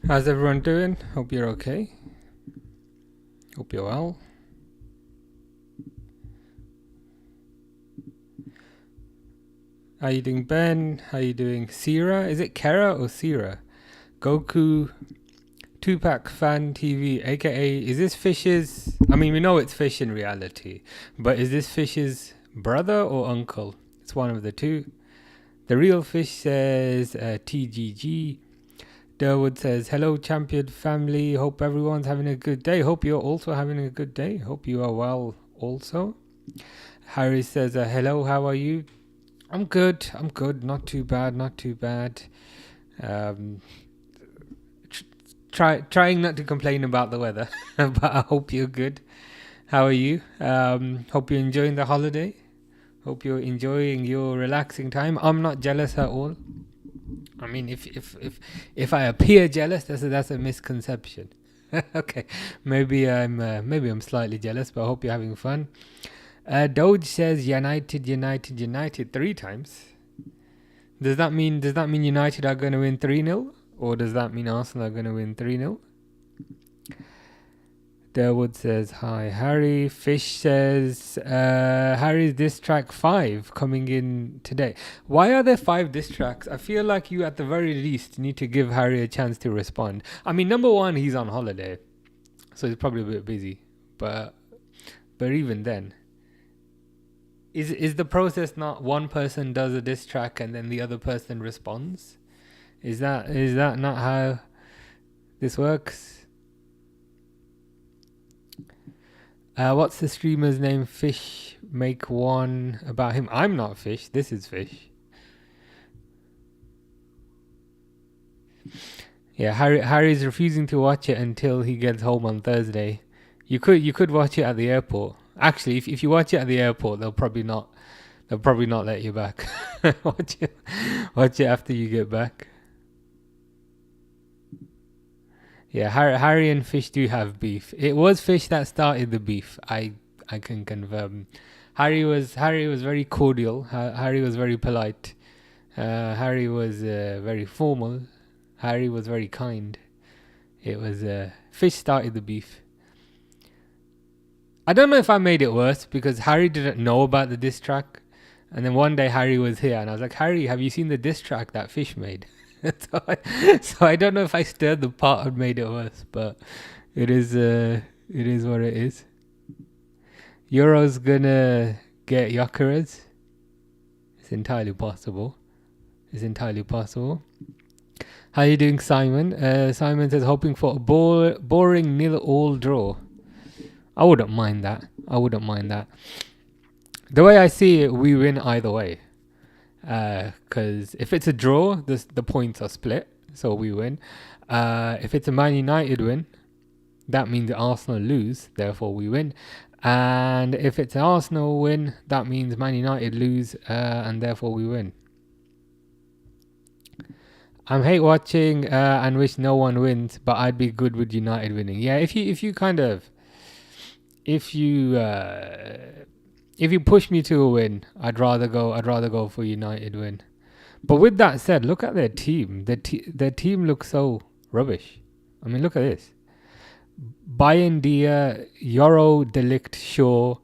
How's everyone doing? Hope you're okay. Hope you're well. How you doing, Ben? How you doing, Sira? Is it Kara or Sira? Goku, Tupac Fan TV, aka is this Fish's? I mean, we know it's Fish in reality, but is this Fish's brother or uncle? It's one of the two. The real Fish says TGG. Durwood says, hello, champion family. Hope everyone's having a good day. Hope you're also having a good day. Hope you are well also. Harry says, hello, how are you? I'm good. Not too bad. Trying not to complain about the weather, but I hope you're good. How are you? Hope you're enjoying the holiday. Hope you're enjoying your relaxing time. I'm not jealous at all. I mean, if I appear jealous, that's a misconception. Okay, maybe I'm slightly jealous, but I hope you're having fun. Doge says United 3 times. Does that mean United are going to win 3-0, or does that mean Arsenal are going to win 3-0? Durwood says, hi, Harry. Fish says, Harry's diss track 5 coming in today. Why are there 5 diss tracks? I feel like you, at the very least, need to give Harry a chance to respond. I mean, number one, he's on holiday, so he's probably a bit busy. But even then, is the process not one person does a diss track and then the other person responds? Is that not how this works? What's the streamer's name? Fish make one about him. I'm not Fish. This is Fish. Yeah, Harry's refusing to watch it until he gets home on Thursday. You could watch it at the airport. Actually, if you watch it at the airport, they'll probably not let you back. watch it after you get back. Yeah, Harry and Fish do have beef. It was Fish that started the beef. I can confirm. Harry was very cordial. Harry was very polite. Harry was very formal. Harry was very kind. It was Fish started the beef. I don't know if I made it worse because Harry didn't know about the diss track, and then one day Harry was here and I was like, Harry, have you seen the diss track that Fish made? So I don't know if I stirred the pot and made it worse, but it is what it is. Euro's gonna get Gyökeres. It's entirely possible. How you doing, Simon? Simon says, hoping for a boring 0-0 draw. I wouldn't mind that. The way I see it, we win either way. Because if it's a draw, the points are split, so we win. If it's a Man United win, that means Arsenal lose, therefore we win. And if it's an Arsenal win, that means Man United lose, and therefore we win. I hate watching and wish no one wins, but I'd be good with United winning. Yeah, if you push me to a win, I'd rather go for United win. But with that said, look at their team. Their team looks so rubbish. I mean, look at this: Bayern Dia, Yoro, Delict, Shaw,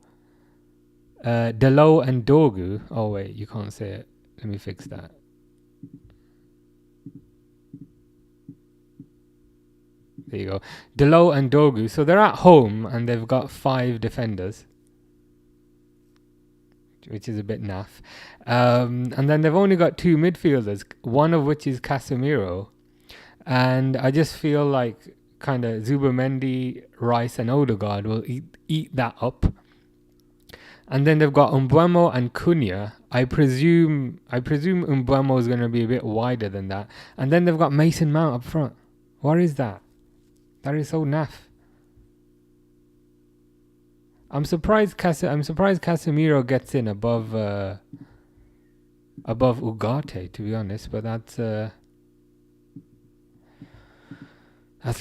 Delo, and Dorgu. Oh wait, you can't say it. Let me fix that. There you go. Delo and Dorgu. So they're at home and they've got 5 defenders, which is a bit naff. And then they've only got 2 midfielders, one of which is Casemiro. And I just feel like kind of Zubimendi, Rice and Odegaard will eat that up. And then they've got Mbeumo and Cunha. I presume Mbeumo is going to be a bit wider than that. And then they've got Mason Mount up front. What is that? That is so naff. I'm surprised Casemiro gets in above Ugarte, to be honest, but that's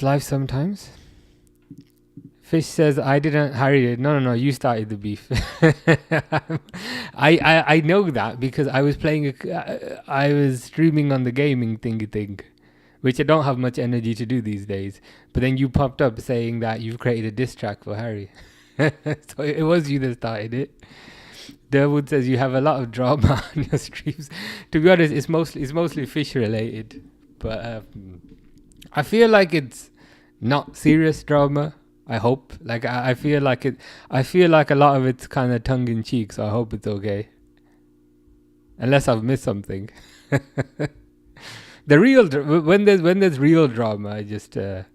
life sometimes. Fish says, I didn't, Harry did. No, you started the beef. I know that because I was streaming on the gaming thingy thing which I don't have much energy to do these days. But then you popped up saying that you've created a diss track for Harry. So it was you that started it. Derwood says you have a lot of drama on your streams. To be honest, it's mostly fish related, but I feel like it's not serious drama. I hope. Like I feel like it. I feel like a lot of it's kind of tongue in cheek. So I hope it's okay. Unless I've missed something. The real when there's real drama, I just to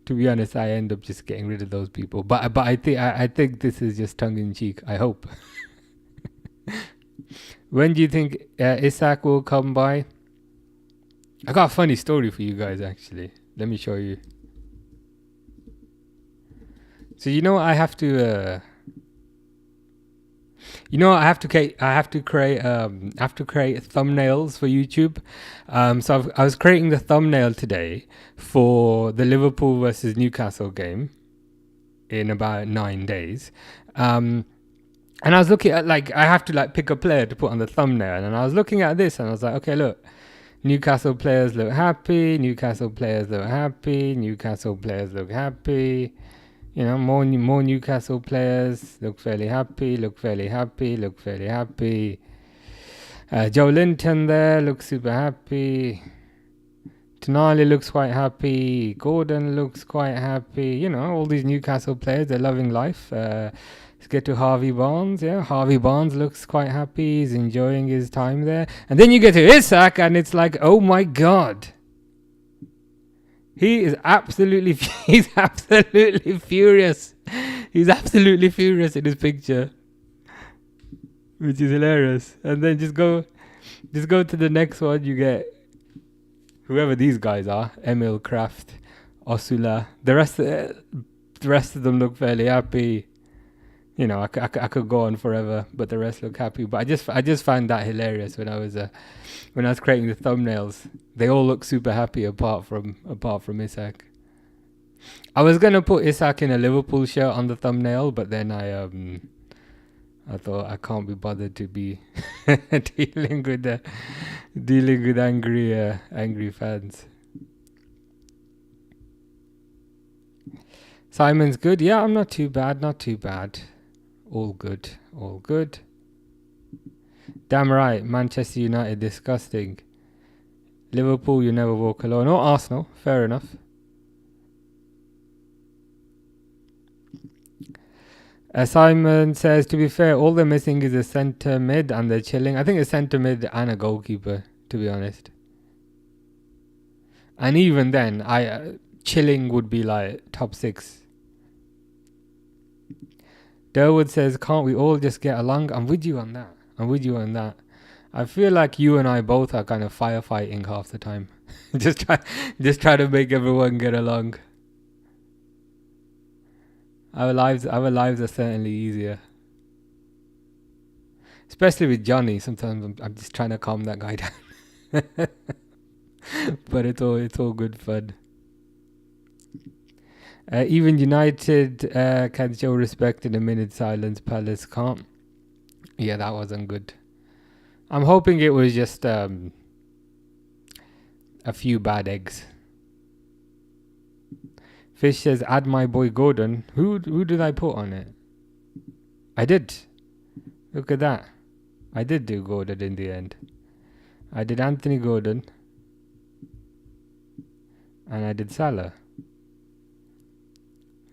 be honest, I end up just getting rid of those people. But I think this is just tongue in cheek. I hope. When do you think Isaac will come by? I got a funny story for you guys actually. Let me show you. So I have to. I have to create thumbnails for YouTube. So I was creating the thumbnail today for the Liverpool versus Newcastle game in about 9 days. And I was looking at I have to pick a player to put on the thumbnail, and I was looking at this and I was like, okay, look, Newcastle players look happy. Newcastle players look happy. Newcastle players look happy. More Newcastle players look fairly happy, look fairly happy. Joe Linton there looks super happy. Tonali looks quite happy. Gordon looks quite happy. All these Newcastle players, they're loving life. Let's get to Harvey Barnes. Yeah, Harvey Barnes looks quite happy. He's enjoying his time there. And then you get to Isak and it's like, oh my God. He's absolutely furious. He's absolutely furious in his picture, which is hilarious. And then just go to the next one. You get whoever these guys are: Emil Kraft, Osula. The rest of them look fairly happy. I could go on forever, but the rest look happy. But I just found that hilarious when I was creating the thumbnails. They all look super happy apart from Isak. I was gonna put Isak in a Liverpool shirt on the thumbnail, but then I thought I can't be bothered to be dealing with angry fans. Simon's good. Yeah, I'm not too bad. All good. Damn right, Manchester United disgusting. Liverpool, you never walk alone. Or Arsenal, fair enough. Simon says, to be fair, all they're missing is a centre mid and they're chilling. I think a centre mid and a goalkeeper, to be honest. And even then, chilling would be top 6. Derwood says, can't we all just get along? I'm with you on that. I feel like you and I both are kind of firefighting half the time. just try to make everyone get along. Our lives are certainly easier. Especially with Johnny. Sometimes I'm just trying to calm that guy down. But it's all good fun. Even United can show respect in a minute silence. Palace can't. Yeah, that wasn't good. I'm hoping it was just a few bad eggs. Fish says, add my boy Gordon. Who did I put on it? I did. Look at that. I did do Gordon in the end. I did Anthony Gordon. And I did Salah.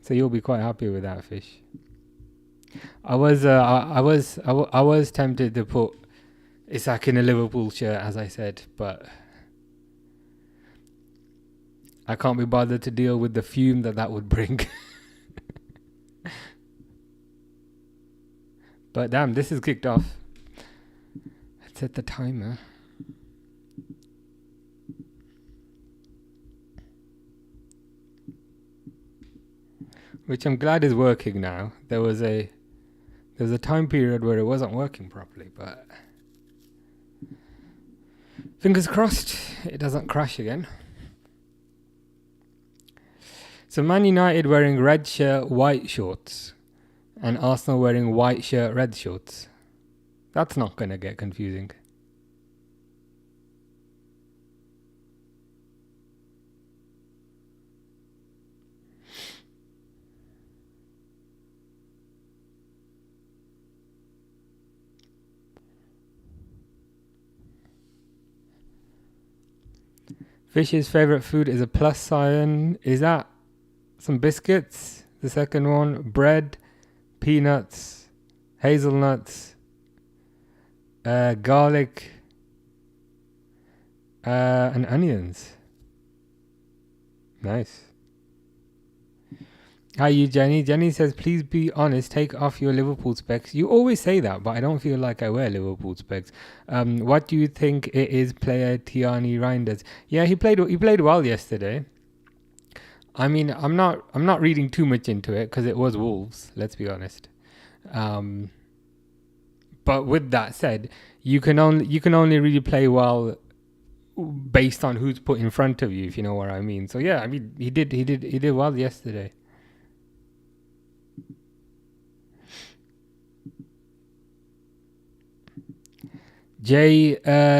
So you'll be quite happy with that, Fish. I was tempted to put Isak in a Liverpool shirt, as I said, but I can't be bothered to deal with the fume that would bring. But damn, this is kicked off. Let's set the timer. Which I'm glad is working now. There was a time period where it wasn't working properly, but fingers crossed it doesn't crash again. So Man United wearing red shirt, white shorts, and Arsenal wearing white shirt, red shorts. That's not going to get confusing. Fish's favorite food is a plus sign. Is that some biscuits? The second one, bread, peanuts, hazelnuts, garlic, and onions. Nice. Hi, you, Jenny. Jenny says, please be honest, take off your Liverpool specs. You always say that, but I don't feel like I wear Liverpool specs. What do you think it is player Tiani Reinders? Yeah, he played well yesterday. I mean, I'm not reading too much into it because it was Wolves, let's be honest. But with that said, you can only really play well based on who's put in front of you, if you know what I mean. So yeah, I mean, he did well yesterday. Jay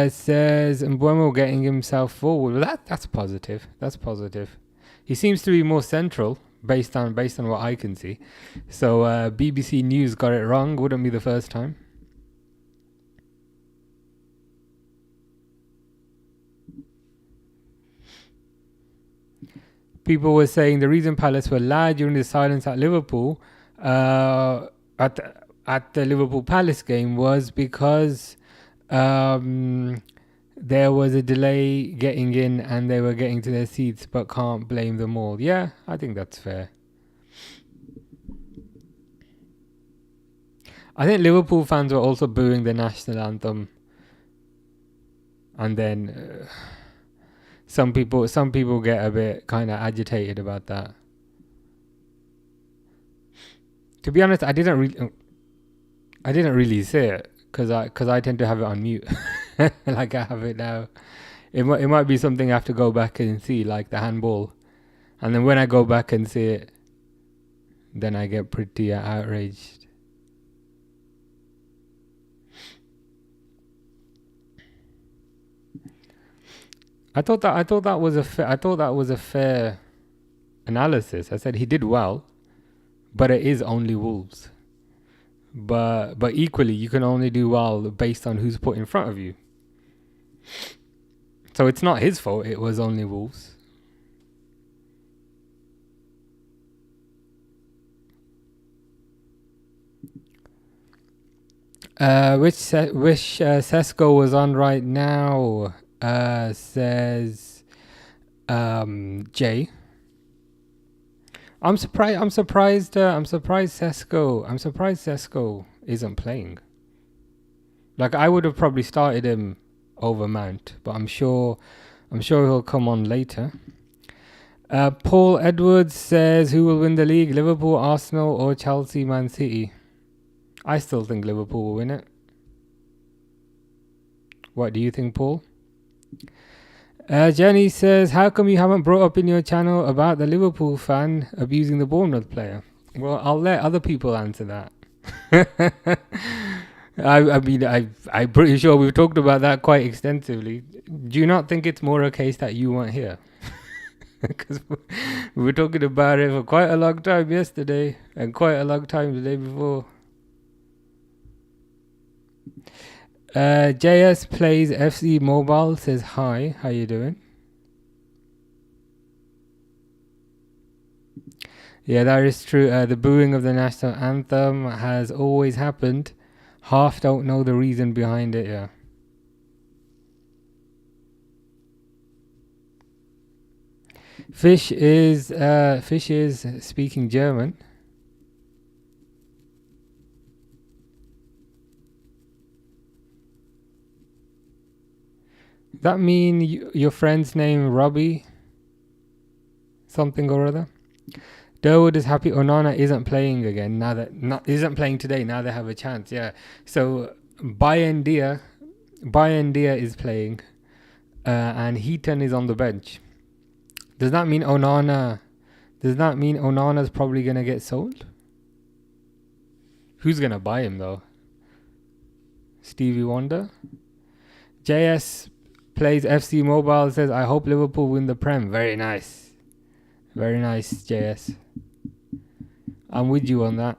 says Mbuemo getting himself forward. Well, that's positive. That's positive. He seems to be more central based on what I can see. So BBC News got it wrong. Wouldn't be the first time. People were saying the reason Palace were loud during the silence at Liverpool, at the Liverpool Palace game, was because there was a delay getting in and they were getting to their seats, but can't blame them all. Yeah, I think that's fair. I think Liverpool fans were also booing the national anthem, and then some people get a bit kind of agitated about that. To be honest, I didn't really see it because I tend to have it on mute, like I have it now. It might be something I have to go back and see, like the handball, and then when I go back and see it, then I get pretty outraged. I thought that was a fair analysis. I said he did well, but it is only Wolves. But equally, you can only do well based on who's put in front of you. So it's not his fault. It was only Wolves. Which Sesko was on right now? Says Jay. I'm surprised Sesko isn't playing. Like, I would have probably started him over Mount, but I'm sure he'll come on later. Paul Edwards says, who will win the league, Liverpool, Arsenal, or Chelsea, Man City? I still think Liverpool will win it. What do you think, Paul? Jenny says, how come you haven't brought up in your channel about the Liverpool fan abusing the Bournemouth player? Well, I'll let other people answer that. I'm pretty sure we've talked about that quite extensively. Do you not think it's more a case that you weren't here? Because we were talking about it for quite a long time yesterday and quite a long time the day before. JS plays FC Mobile, says hi, how you doing? Yeah, that is true. The booing of the national anthem has always happened. Half don't know the reason behind it, yeah. Fish is speaking German. That mean your friend's name Robbie? Something or other? Durwood is happy Onana isn't playing again isn't playing today. Now they have a chance. Yeah. So Bayendia is playing, and Heaton is on the bench. Does that mean Onana's probably gonna get sold? Who's gonna buy him though? Stevie Wonder. JS plays FC Mobile, says, I hope Liverpool win the Prem. Very nice. Very nice, JS. I'm with you on that.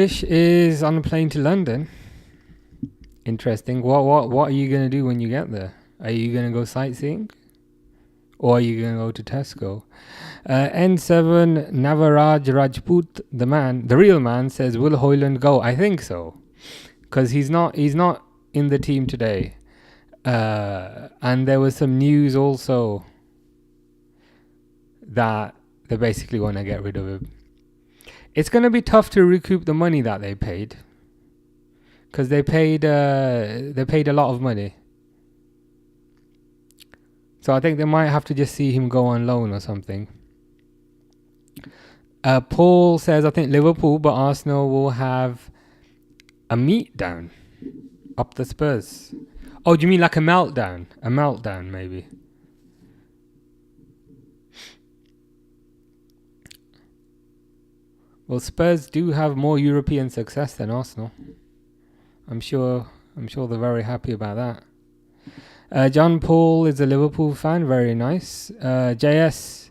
Fish is on a plane to London. Interesting. What are you gonna do when you get there? Are you gonna go sightseeing, or are you gonna go to Tesco? N7 Navaraj Rajput, the real man, says, will Hoyland go? I think so, because he's not in the team today. And there was some news also that they basically want to get rid of him. It's going to be tough to recoup the money that they paid, because they paid a lot of money. So I think they might have to just see him go on loan or something. Paul says, I think Liverpool, but Arsenal will have a meet down up the Spurs. Oh, do you mean like a meltdown? A meltdown, maybe. Well, Spurs do have more European success than Arsenal. I'm sure they're very happy about that. John Paul is a Liverpool fan. Very nice. JS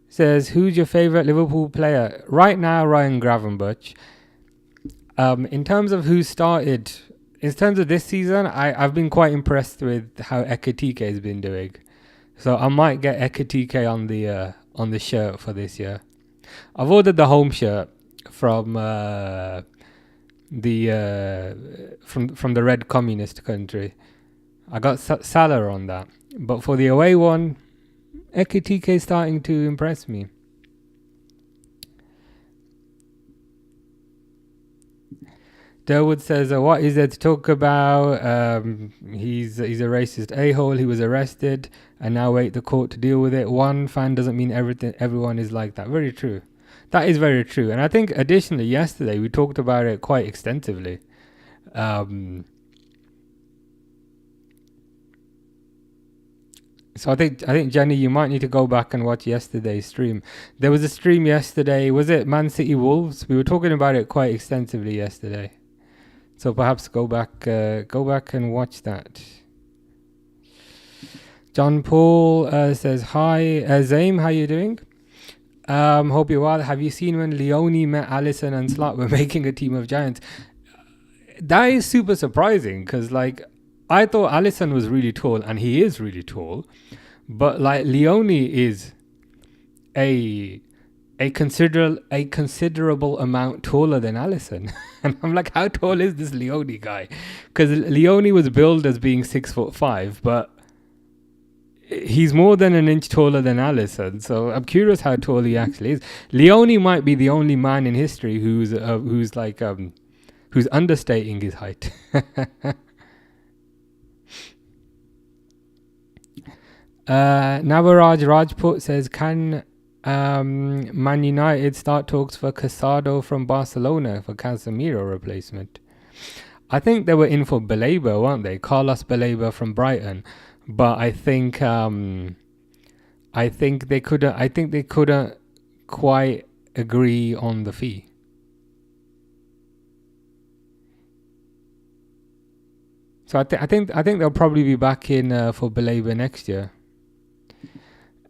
says, who's your favourite Liverpool player? Right now, Ryan Gravenberch. In terms of who started, in terms of this season, I've been quite impressed with how Ekitike has been doing. So I might get Ekitike on the shirt for this year. I've ordered the home shirt from the red communist country. I got Salah on that, but for the away one, Ekitike is starting to impress me. Derwood says, what is there to talk about? He's a racist a-hole. He was arrested and now wait the court to deal with it. One fan doesn't mean everyone is like that. Very true. That is very true. And I think additionally yesterday we talked about it quite extensively. So I think Jenny, you might need to go back and watch yesterday's stream. There was a stream yesterday. Was it Man City Wolves? We were talking about it quite extensively yesterday. So perhaps go back and watch that. John Paul says, hi, Zaim, how you doing? Hope you're well. Have you seen when Leone met Alisson and Slot were making a team of giants? That is super surprising, because like I thought Alisson was really tall, and he is really tall, but like Leone is a considerable amount taller than Alisson. And I'm like, how tall is this Leone guy? Because Leone was billed as being 6'5", but he's more than an inch taller than Alisson. So I'm curious how tall he actually is. Leone might be the only man in history who's understating his height. Navaraj Rajput says, can Man United start talks for Casado from Barcelona for Casemiro replacement? I think they were in for Baleba, weren't they? Carlos Baleba from Brighton, but I think they couldn't quite agree on the fee. So I think they'll probably be back in for Baleba next year.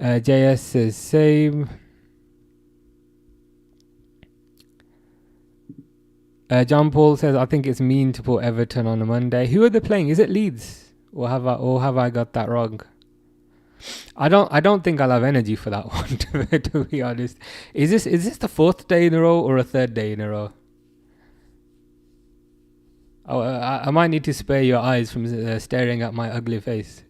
JS says same. John Paul says, I think it's mean to put Everton on a Monday. Who are they playing? Is it Leeds? Or have I got that wrong? I don't think I'll have energy for that one, to be honest. Is this the fourth day in a row or a third day in a row? Oh, I might need to spare your eyes from staring at my ugly face.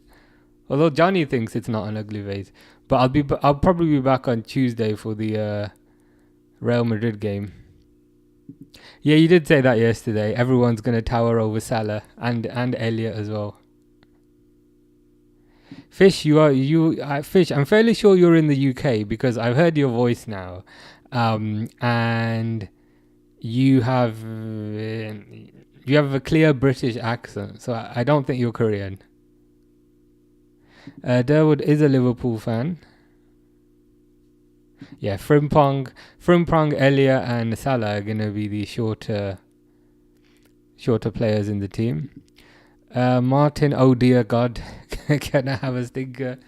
Although Johnny thinks it's not an ugly face. But I'll probably be back on Tuesday for the Real Madrid game. Yeah, you did say that yesterday. Everyone's going to tower over Salah and Elliot as well. Fish, Fish, I'm fairly sure you're in the UK because I've heard your voice now. And you have a clear British accent, so I don't think you're Korean. Derwood is a Liverpool fan. Yeah, Frimpong, Elia and Salah are going to be the shorter players in the team. Martin, oh dear God, can I have a stinker?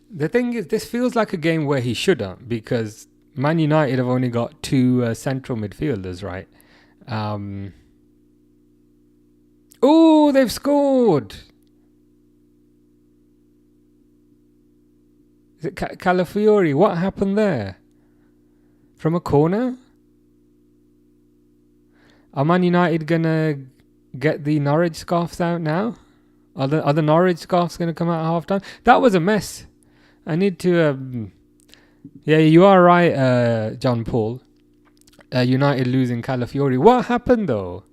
The thing is, this feels like a game where he shouldn't, because Man United have only got two central midfielders, right? Oh, they've scored! Is it Calafiori? What happened there? From a corner? Are Man United gonna get the Norwich scarves out now? Are the Norwich scarves gonna come out at half time? That was a mess. I need to. Yeah, you are right, John Paul. United losing Calafiori. What happened though?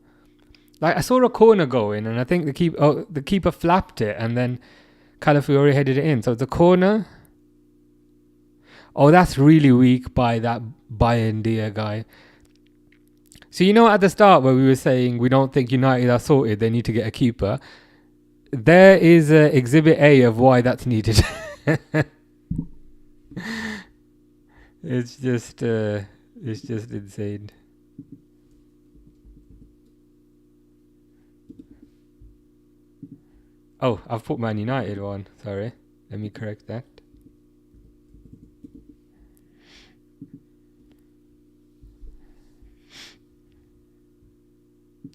Like I saw a corner go in, and I think the keeper flapped it, and then Calafiori headed it in. So it's a corner. Oh, that's really weak by that Bayern Dia guy. So you know at the start where we were saying we don't think United are sorted, they need to get a keeper. There is Exhibit A of why that's needed. It's just insane. Oh, I've put Man United on. Sorry, let me correct that.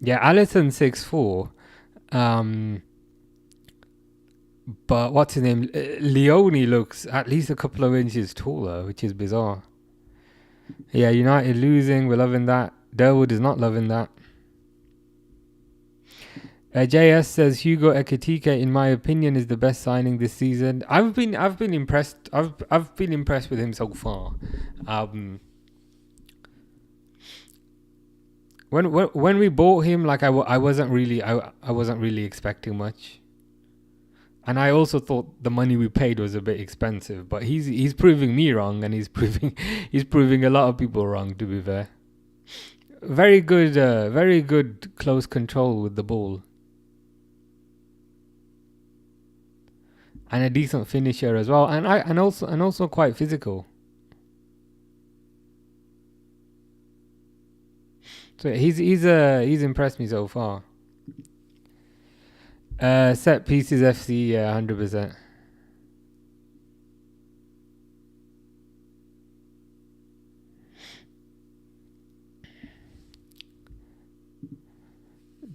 Yeah, Alisson 6'4". But what's his name? Leone looks at least a couple of inches taller, which is bizarre. Yeah, United losing. We're loving that. Durwood is not loving that. JS says Hugo Ekitike, in my opinion, is the best signing this season. I've been impressed. I've been impressed with him so far. When we bought him, like I wasn't really expecting much. And I also thought the money we paid was a bit expensive, but he's proving me wrong, and he's proving a lot of people wrong. To be fair, very good close control with the ball, and a decent finisher as well, and also quite physical. So he's impressed me so far. Set pieces FC, 100%.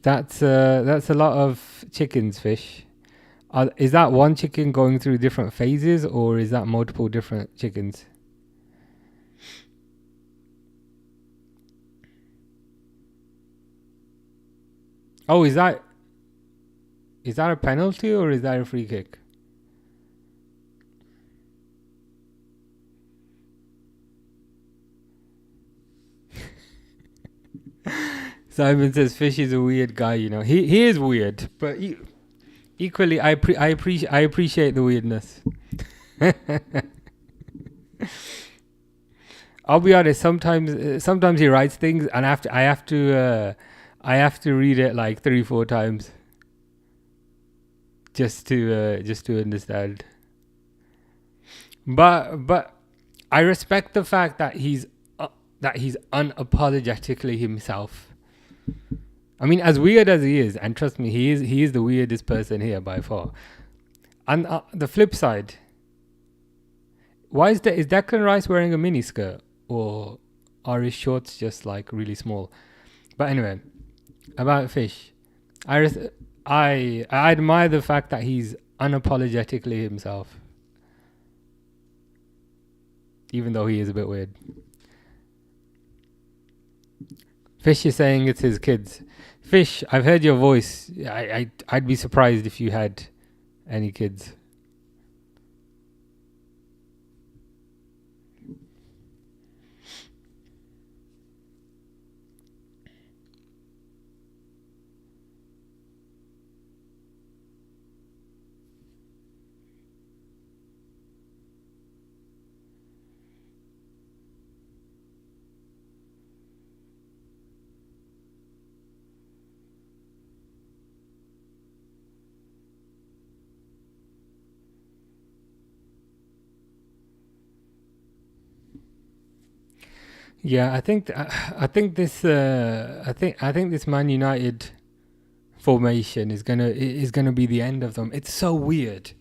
That's a lot of chickens, fish. Is that one chicken going through different phases, or is that multiple different chickens? Oh, is that a penalty or is that a free kick? Simon says Fish is a weird guy. You know, he is weird, but equally, I appreciate the weirdness. I'll be honest. Sometimes he writes things, and I have to read it like 3-4 times just to understand. But I respect the fact that he's unapologetically himself. I mean, as weird as he is, and trust me, he is the weirdest person here by far. And the flip side, is Declan Rice wearing a mini skirt, or are his shorts just like really small? But anyway, about Fish, I admire the fact that he's unapologetically himself, even though he is a bit weird. Fish is saying it's his kids. Fish, I've heard your voice. I'd be surprised if you had any kids. Yeah, I think this Man United formation is gonna be the end of them. It's so weird.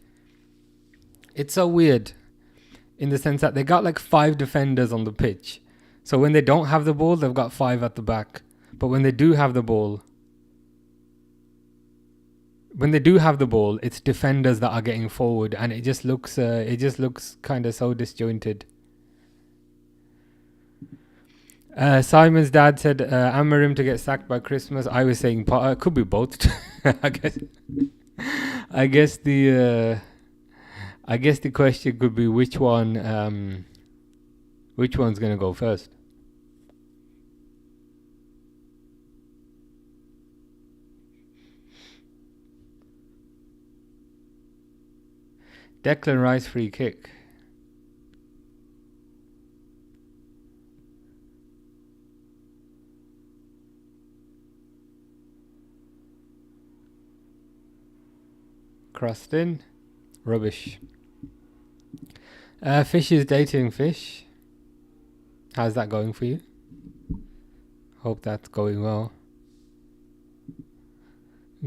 in the sense that they got like 5 defenders on the pitch. So when they don't have the ball, they've got 5 at the back. But when they do have the ball, it's defenders that are getting forward, and it just looks kind of so disjointed. Simon's dad said Amarim to get sacked by Christmas. I was saying Potter. Could be both. I guess the question could be which one's gonna go first. Declan Rice free kick. Crossed in. Rubbish. Fish is dating Fish. How's that going for you? Hope that's going well.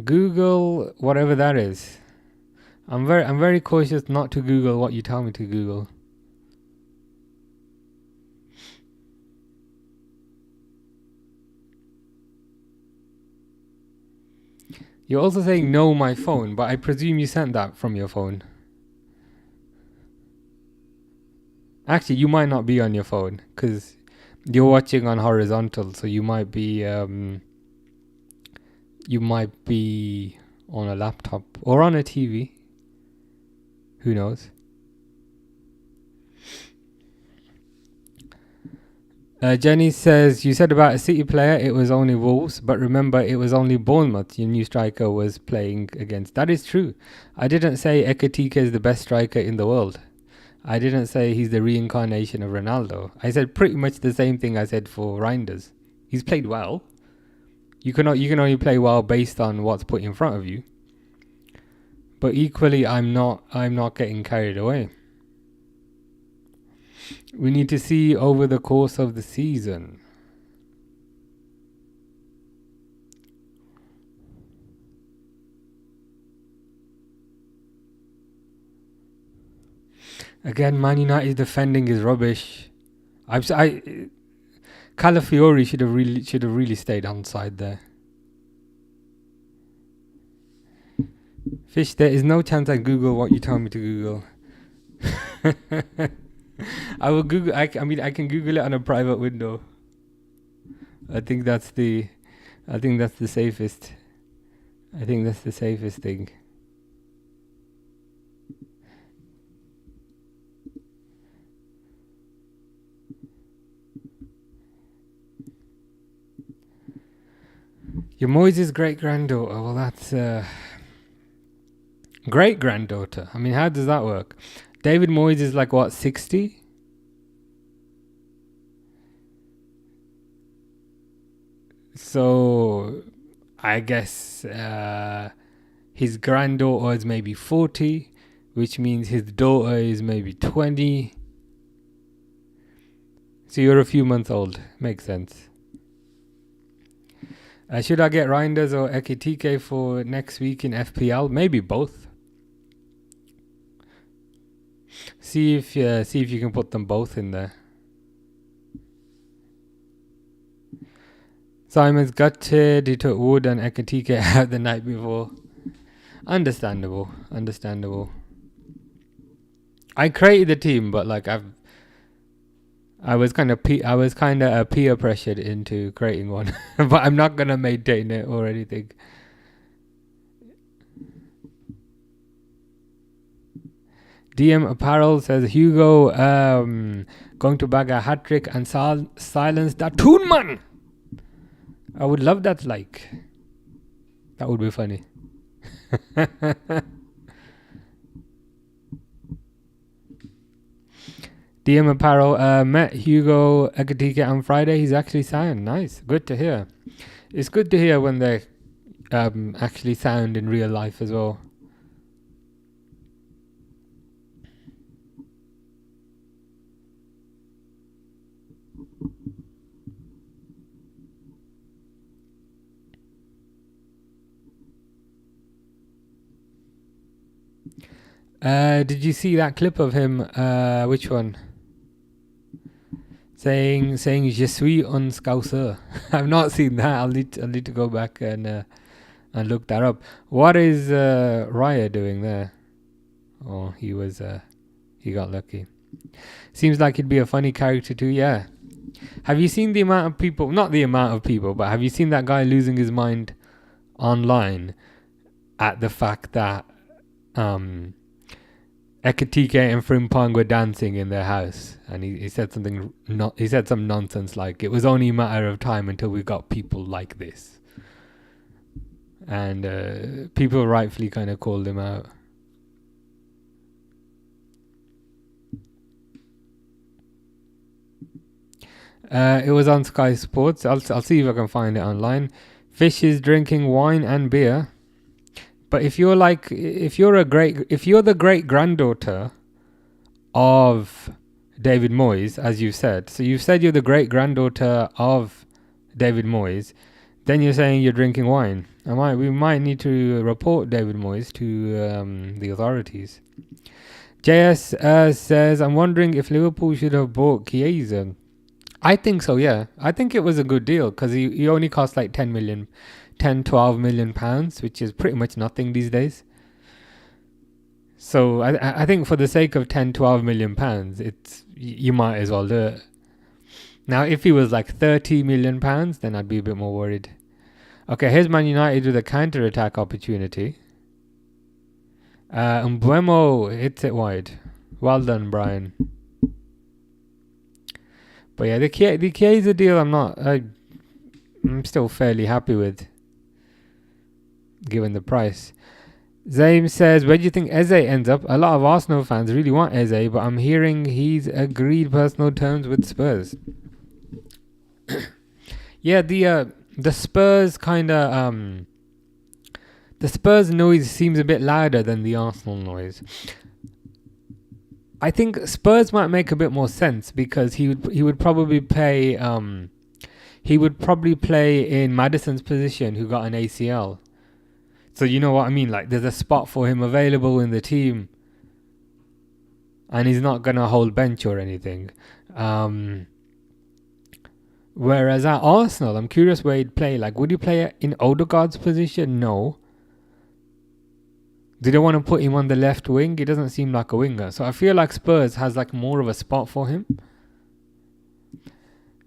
Google whatever that is. I'm very cautious not to Google what you tell me to Google. You're also saying no my phone, but I presume you sent that from your phone. Actually, you might not be on your phone because you're watching on horizontal, so you might be on a laptop or on a TV. Who knows? Jenny says, you said about a City player, it was only Wolves, but remember, it was only Bournemouth your new striker was playing against. That is true. I didn't say Ekitike is the best striker in the world. I didn't say he's the reincarnation of Ronaldo. I said pretty much the same thing I said for Reinders. He's played well. You can only play well based on what's put in front of you. But equally, I'm not getting carried away. We need to see over the course of the season. Again, Man United defending is rubbish. Calafiori should have really stayed onside there. Fish, there is no chance I Google what you tell me to Google. I will Google. I can Google it on a private window. I think that's the safest. I think that's the safest thing. Your Moyes' great granddaughter. Well, that's great granddaughter. I mean, how does that work? David Moyes is like what, 60? So I guess his granddaughter is maybe 40, which means his daughter is maybe 20. So you're a few months old. Makes sense. Should I get Reinders or Ekitike for next week in FPL? Maybe both. See if you can put them both in there. Simon's gutted. He took Wood and Ekitike out the night before. Understandable. I created the team, but like I was kind of peer pressured into creating one, but I'm not gonna maintain it or anything. DM Apparel says Hugo going to bag a hat trick and silence that Toonman. I would love that. Like, that would be funny. DM Apparel met Hugo Ekitike on Friday. He's actually sound. Nice. Good to hear. It's good to hear when they actually sound in real life as well. Did you see that clip of him? Which one? Saying je suis un scouser. I've not seen that. I'll need to go back and look that up. What is Raya doing there? Oh, he got lucky. Seems like he'd be a funny character too. Yeah. Have you seen the amount of people? Not the amount of people, but have you seen that guy losing his mind online at the fact that Ekatike and Frimpong were dancing in their house, and he said something. He said some nonsense like it was only a matter of time until we got people like this, and people rightfully kind of called him out. It was on Sky Sports. I'll see if I can find it online. Fish is drinking wine and beer. But if you're the great granddaughter of David Moyes, as you've said, so you've said you're the great granddaughter of David Moyes, then you're saying you're drinking wine. We might need to report David Moyes to the authorities. JS says, I'm wondering if Liverpool should have bought Chiesa. I think so, yeah. I think it was a good deal because he only cost like 12 million pounds, which is pretty much nothing these days. So I think for the sake of 12 million pounds, you might as well do it. Now, if he was like 30 million pounds, then I'd be a bit more worried. Okay, here's Man United with a counter-attack opportunity. Mbuemo hits it wide. Well done, Brian. But yeah, the Chiesa deal I'm still fairly happy with, given the price. Zaim says, where do you think Eze ends up? A lot of Arsenal fans really want Eze, but I'm hearing he's agreed personal terms with Spurs. Yeah, the Spurs the Spurs noise seems a bit louder than the Arsenal noise. I think Spurs might make a bit more sense because he would probably play in Maddison's position, who got an ACL. So you know what I mean? Like there's a spot for him available in the team, and he's not gonna hold bench or anything. Whereas at Arsenal, I'm curious where he'd play. Like, would he play in Odegaard's position? No. Do they want to put him on the left wing? He doesn't seem like a winger. So I feel like Spurs has like more of a spot for him.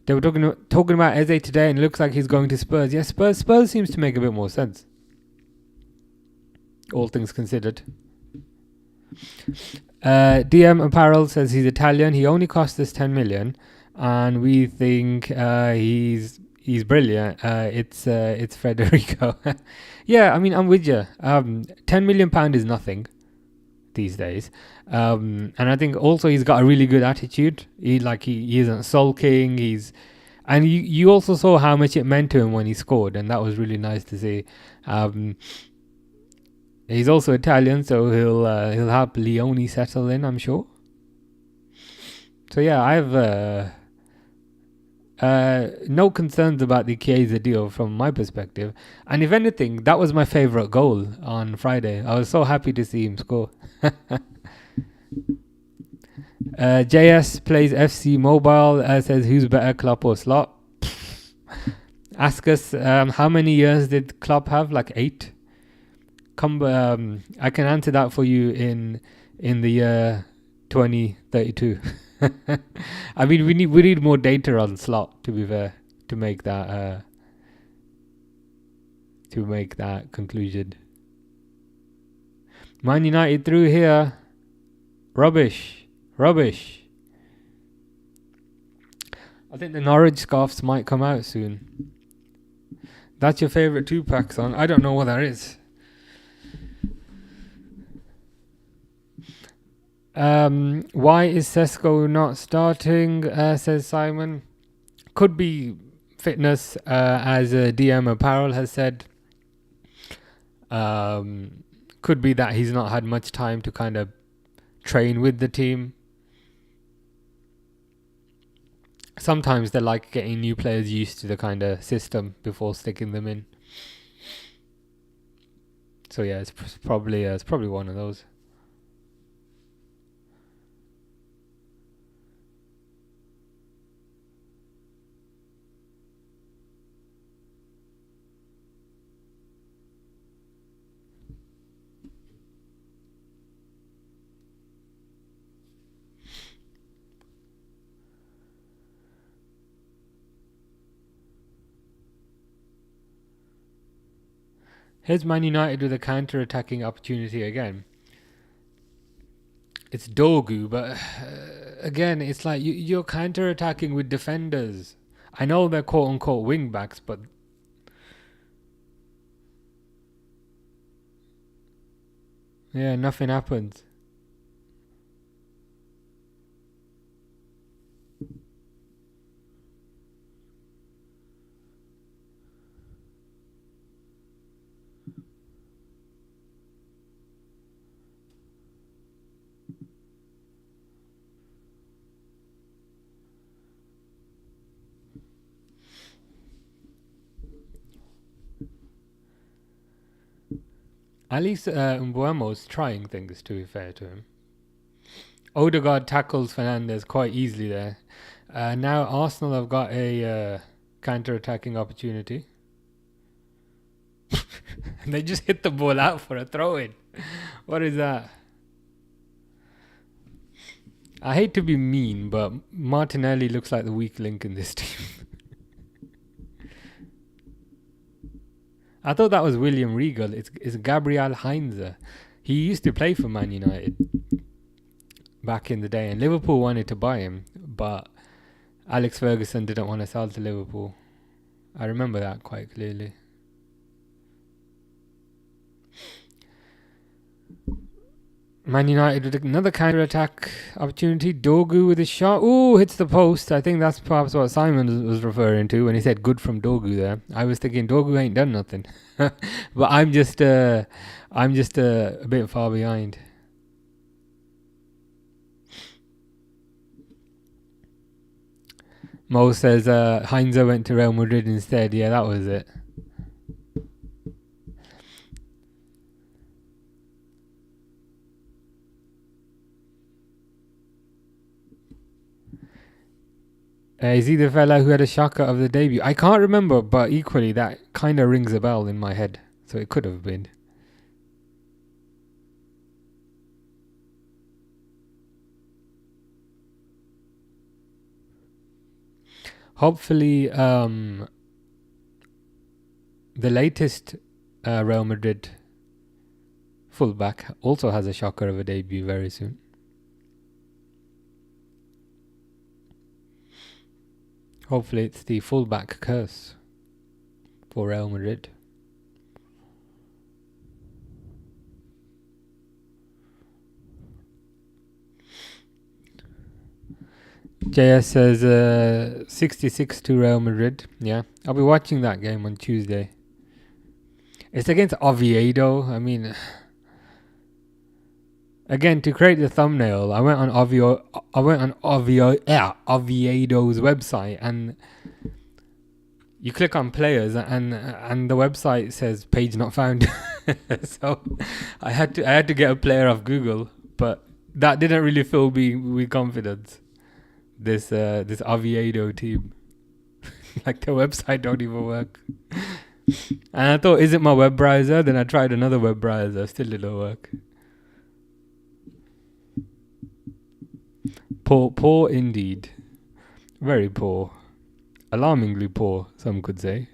They were talking about Eze today, and it looks like he's going to Spurs. Yeah, Spurs seems to make a bit more sense, all things considered. DM Apparel says he's Italian. He only cost us 10 million, and we think he's brilliant. It's Federico. Yeah, I mean, I'm with you. 10 million pound is nothing these days, and I think also he's got a really good attitude. He isn't sulking. And you also saw how much it meant to him when he scored, and that was really nice to see. He's also Italian, so he'll help Leone settle in, I'm sure. So yeah, I've no concerns about the Chiesa deal from my perspective. And if anything, that was my favourite goal on Friday. I was so happy to see him score. JS plays FC Mobile, says who's better, Klopp or Slot? Ask us, how many years did Klopp have? Like 8? I can answer that for you in the year 2032. I mean, we need more data on Slot, to be fair, to make that conclusion. Man United through here. Rubbish. I think the Norwich scarves might come out soon. That's your favourite 2-pack song? I don't know what that is. Why is Sesko not starting? Says Simon. Could be fitness, as DM Apparel has said. Could be that he's not had much time to kind of train with the team. Sometimes they like getting new players used to the kind of system before sticking them in. So yeah, it's probably one of those. Here's Man United with a counter-attacking opportunity again. It's Dogu, but again, it's like you're counter-attacking with defenders. I know they're quote-unquote wing-backs, but yeah, nothing happens. At least Mbuemo's trying things, to be fair to him. Odegaard tackles Fernandes quite easily there. Now Arsenal have got a counter-attacking opportunity. And they just hit the ball out for a throw-in. What is that? I hate to be mean, but Martinelli looks like the weak link in this team. I thought that was William Regal. It's Gabriel Heinze. He used to play for Man United back in the day, and Liverpool wanted to buy him, but Alex Ferguson didn't want to sell to Liverpool. I remember that quite clearly. Man United with another counter-attack opportunity. Dogu with a shot. Ooh, hits the post. I think that's perhaps what Simon was referring to when he said good from Dogu there. I was thinking Dogu ain't done nothing. But I'm just a bit far behind. Mo says Heinze went to Real Madrid instead. Yeah, that was it. Is he the fella who had a shocker of the debut? I can't remember, but equally that kind of rings a bell in my head. So it could have been. Hopefully, the latest Real Madrid fullback also has a shocker of a debut very soon. Hopefully it's the fullback curse for Real Madrid. JS says 66 to Real Madrid. Yeah, I'll be watching that game on Tuesday. It's against Oviedo. I mean, again, to create the thumbnail, I went on Oviedo's website, and you click on players, and the website says page not found. So I had to get a player off Google, but that didn't really fill me with confidence. This Oviedo team, like the website don't even work. And I thought, is it my web browser? Then I tried another web browser, still didn't work. Poor indeed. Very poor. Alarmingly poor, some could say.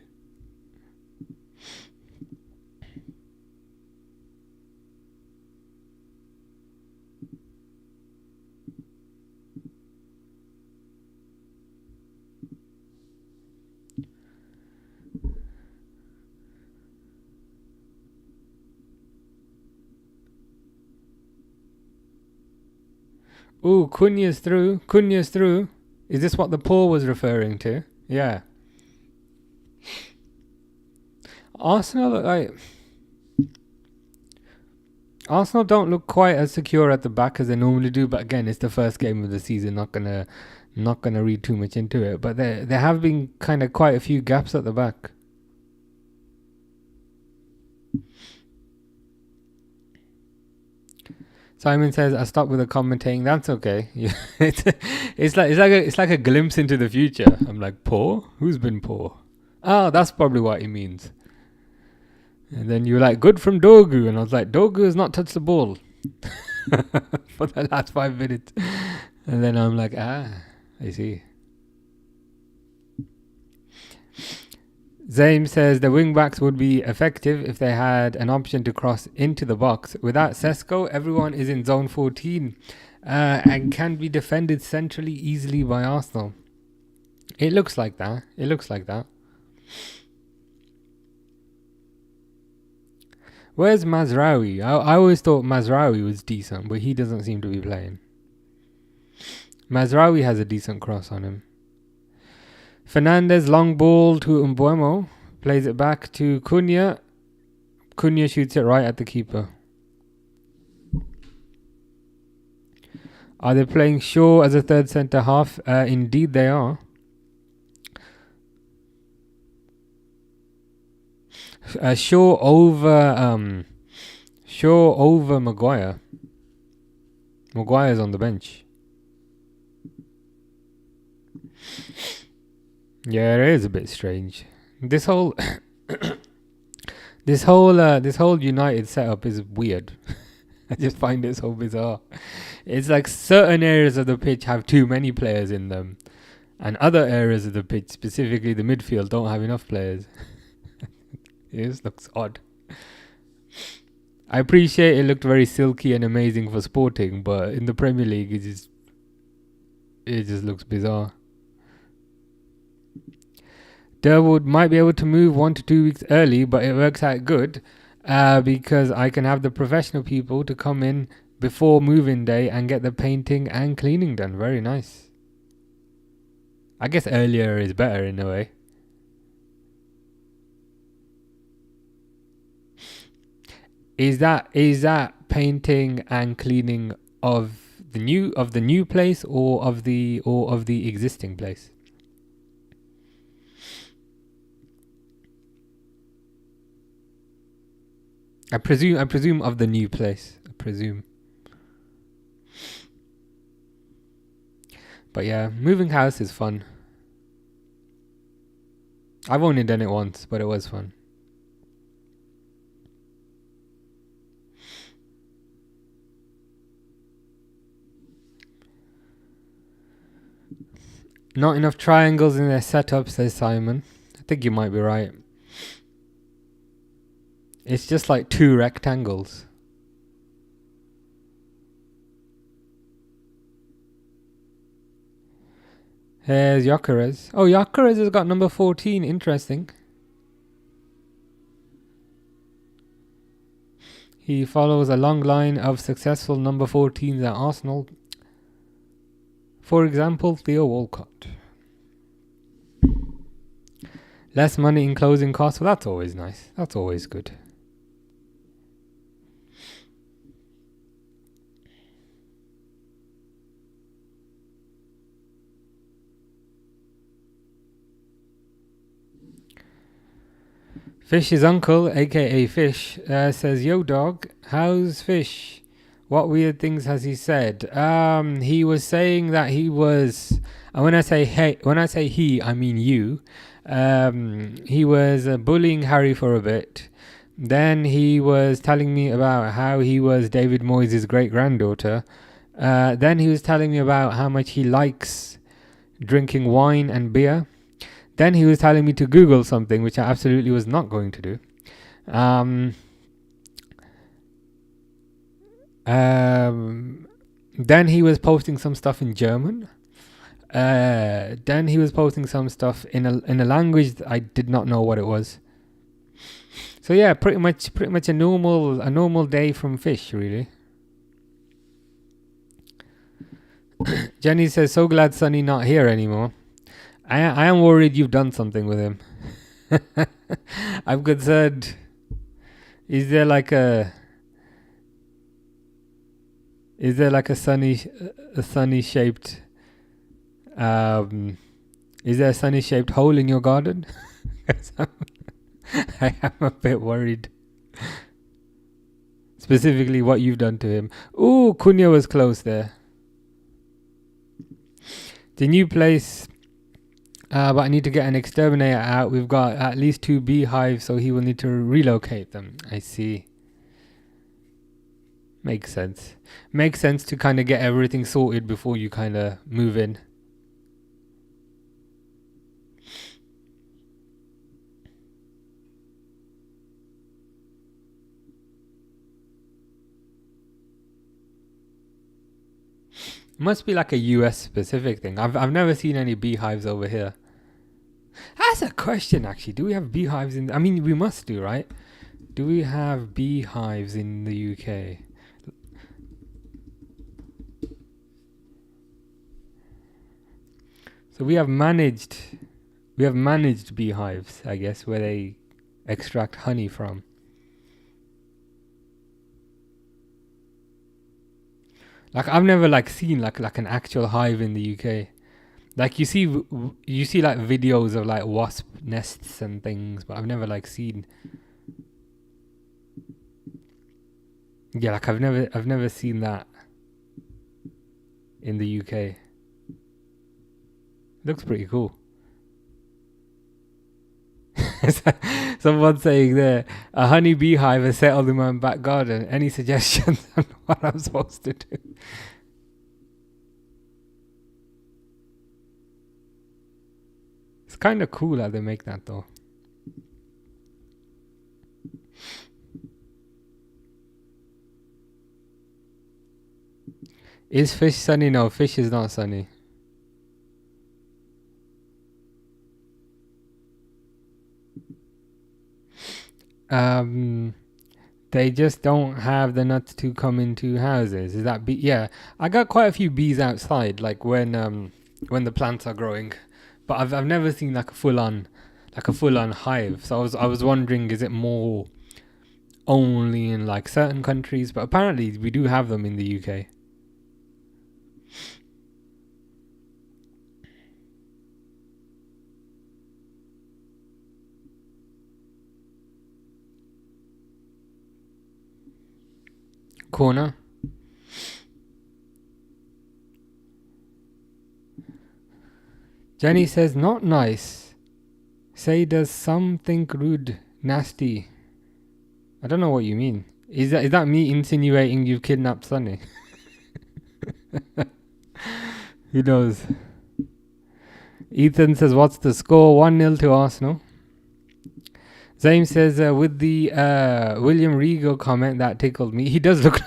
Ooh, Cunha's through. Is this what the poor was referring to? Yeah. Arsenal don't look quite as secure at the back as they normally do, but again, it's the first game of the season. Not gonna read too much into it, but there have been kind of quite a few gaps at the back. Simon says, "I stopped with the commentating." That's okay. it's like a glimpse into the future. I'm like, poor? Who's been poor? Oh, that's probably what he means. And then you were like, good from Dogu, and I was like, Dogu has not touched the ball for the last 5 minutes. And then I'm like, I see. Zaim says the wing backs would be effective if they had an option to cross into the box. Without Sesko, everyone is in zone 14 and can be defended centrally easily by Arsenal. It looks like that. It looks like that. Where's Mazraoui? I always thought Mazraoui was decent, but he doesn't seem to be playing. Mazraoui has a decent cross on him. Fernandez, long ball to Mbeumo. Plays it back to Cunha. Cunha shoots it right at the keeper. Are they playing Shaw as a third centre half? Indeed they are. Shaw over Maguire. Maguire's on the bench. Yeah, it is a bit strange. This whole this whole United setup is weird. I just find it so bizarre. It's like certain areas of the pitch have too many players in them, and other areas of the pitch, specifically the midfield, don't have enough players. It just looks odd. I appreciate it looked very silky and amazing for Sporting, but in the Premier League, it just looks bizarre. Durwood might be able to move 1 to 2 weeks early, but it works out good because I can have the professional people to come in before move-in day and get the painting and cleaning done. Very nice. I guess earlier is better in a way. Is that painting and cleaning of the new place or of the existing place? I presume of the new place. I presume. But yeah, moving house is fun. I've only done it once, but it was fun. Not enough triangles in their setup, says Simon. I think you might be right. It's just like 2 rectangles. Here's Gyökeres. Oh, Gyökeres has got number 14. Interesting. He follows a long line of successful number 14s at Arsenal. For example, Theo Walcott. Less money in closing costs. Well, that's always nice. That's always good. Fish's uncle, aka Fish, says, "Yo dog, how's Fish? What weird things has he said?" He was saying that he was, and when I say he, I mean you. He was bullying Harry for a bit. Then he was telling me about how he was David Moyes' great-granddaughter. Then he was telling me about how much he likes drinking wine and beer. Then he was telling me to Google something, which I absolutely was not going to do. Then he was posting some stuff in German. Then he was posting some stuff in a language that I did not know what it was. So yeah, pretty much a normal day from Fish, really. Jenny says, "So glad Sonny not here anymore. I am worried you've done something with him." I'm concerned. Is there like a sunny shaped is there a sunny shaped hole in your garden? I am a bit worried. Specifically what you've done to him. Ooh, Cunha was close there. The new place, but I need to get an exterminator out. We've got at least 2 beehives, so he will need to relocate them. I see. Makes sense. Makes sense to kind of get everything sorted before you kind of move in. Must be like a US specific thing. I've never seen any beehives over here. That's a question, actually. Do we have beehives in? I mean, we must do, right? Do we have beehives in the UK? So we have managed beehives, I guess, where they extract honey from. Like I've never like seen like an actual hive in the UK. Like you see like videos of like wasp nests and things, but I've never like seen. Yeah, like I've never seen that in the UK. Looks pretty cool. Someone saying there, a honey beehive has settled in my back garden. Any suggestions on what I'm supposed to do? It's kind of cool how they make that though. Is fish sunny? No, fish is not sunny. They just don't have the nuts to come into houses. Is that yeah? I got quite a few bees outside, like when the plants are growing, but I've never seen like a full on hive. So I was wondering, is it more only in like certain countries? But apparently we do have them in the UK. Corner. Jenny says not nice. Say does something rude, nasty. I don't know what you mean. Is that me insinuating you've kidnapped Sunny? Who knows? Ethan says what's the score? 1-0 to Arsenal. Zaim says with the William Regal comment that tickled me. He does look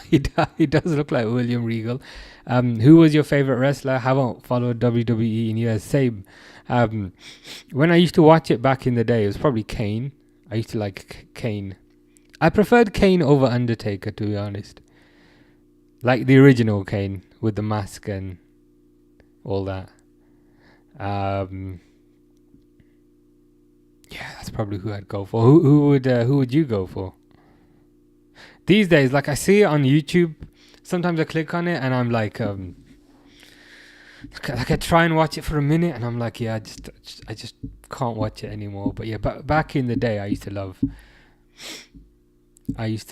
like William Regal. Who was your favorite wrestler? Haven't followed WWE in years. Same. When I used to watch it back in the day, it was probably Kane. I used to like Kane. I preferred Kane over Undertaker, to be honest. Like the original Kane with the mask and all that. Yeah, that's probably who I'd go for. Who would you go for? These days, like I see it on YouTube. Sometimes I click on it and I'm like I try and watch it for a minute and I'm like, yeah, I just can't watch it anymore. But yeah, back in the day, I used to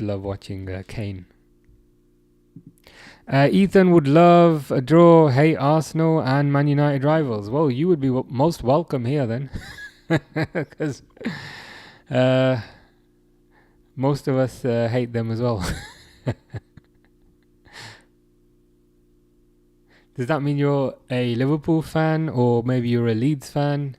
love watching Kane. Ethan would love a draw. Hate Arsenal and Man United rivals. Well, you would be most welcome here then. Because most of us hate them as well. Does that mean you're a Liverpool fan or maybe you're a Leeds fan?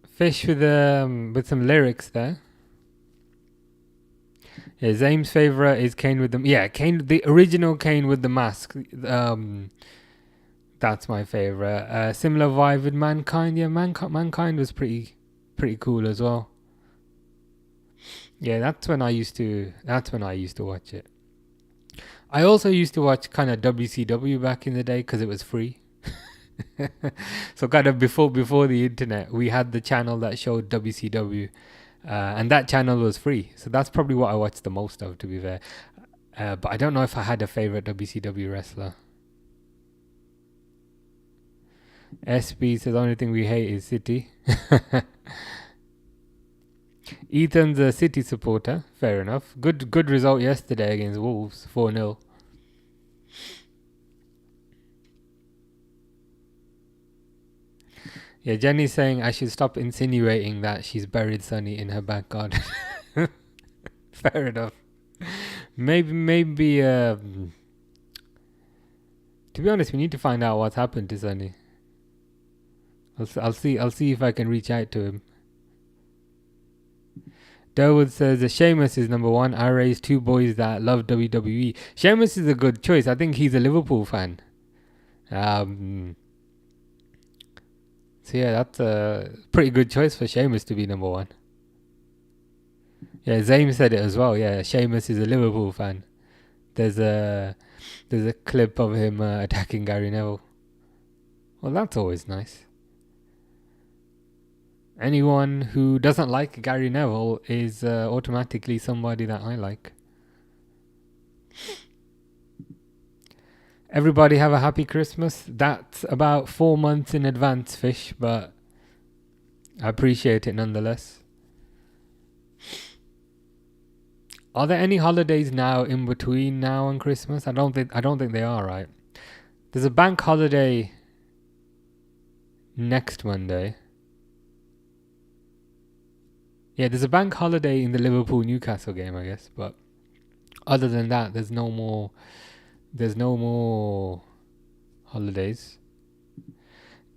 Fish with some lyrics there. Yeah, Zaim's favorite is Kane with the Kane, the original Kane with the mask. That's my favorite. Similar vibe with Mankind. Yeah, Mankind was pretty cool as well. Yeah, that's when I used to watch it. I also used to watch kind of WCW back in the day because it was free. So kind of before the internet, we had the channel that showed WCW, and that channel was free. So that's probably what I watched the most of, to be fair. But I don't know if I had a favorite WCW wrestler. SB says the only thing we hate is City. Ethan's a City supporter. Fair enough. Good result yesterday against Wolves, 4-0. Yeah, Jenny's saying I should stop insinuating that she's buried Sunny in her back garden. Fair enough. Maybe. To be honest, we need to find out what's happened to Sonny. I'll see if I can reach out to him. Derwood says Sheamus is number one. I raised two boys that love WWE. Sheamus is a good choice. I think he's a Liverpool fan. So yeah, that's a pretty good choice for Sheamus to be number one. Yeah, Zaim said it as well. Yeah, Sheamus is a Liverpool fan. There's a clip of him attacking Gary Neville. Well, that's always nice. Anyone who doesn't like Gary Neville is automatically somebody that I like. Everybody have a happy Christmas. That's about 4 months in advance, Fish, but I appreciate it nonetheless. Are there any holidays now in between now and Christmas? I don't think they are, right? There's a bank holiday next Monday. Yeah, there's a bank holiday in the Liverpool-Newcastle game, I guess. But other than that, there's no more holidays.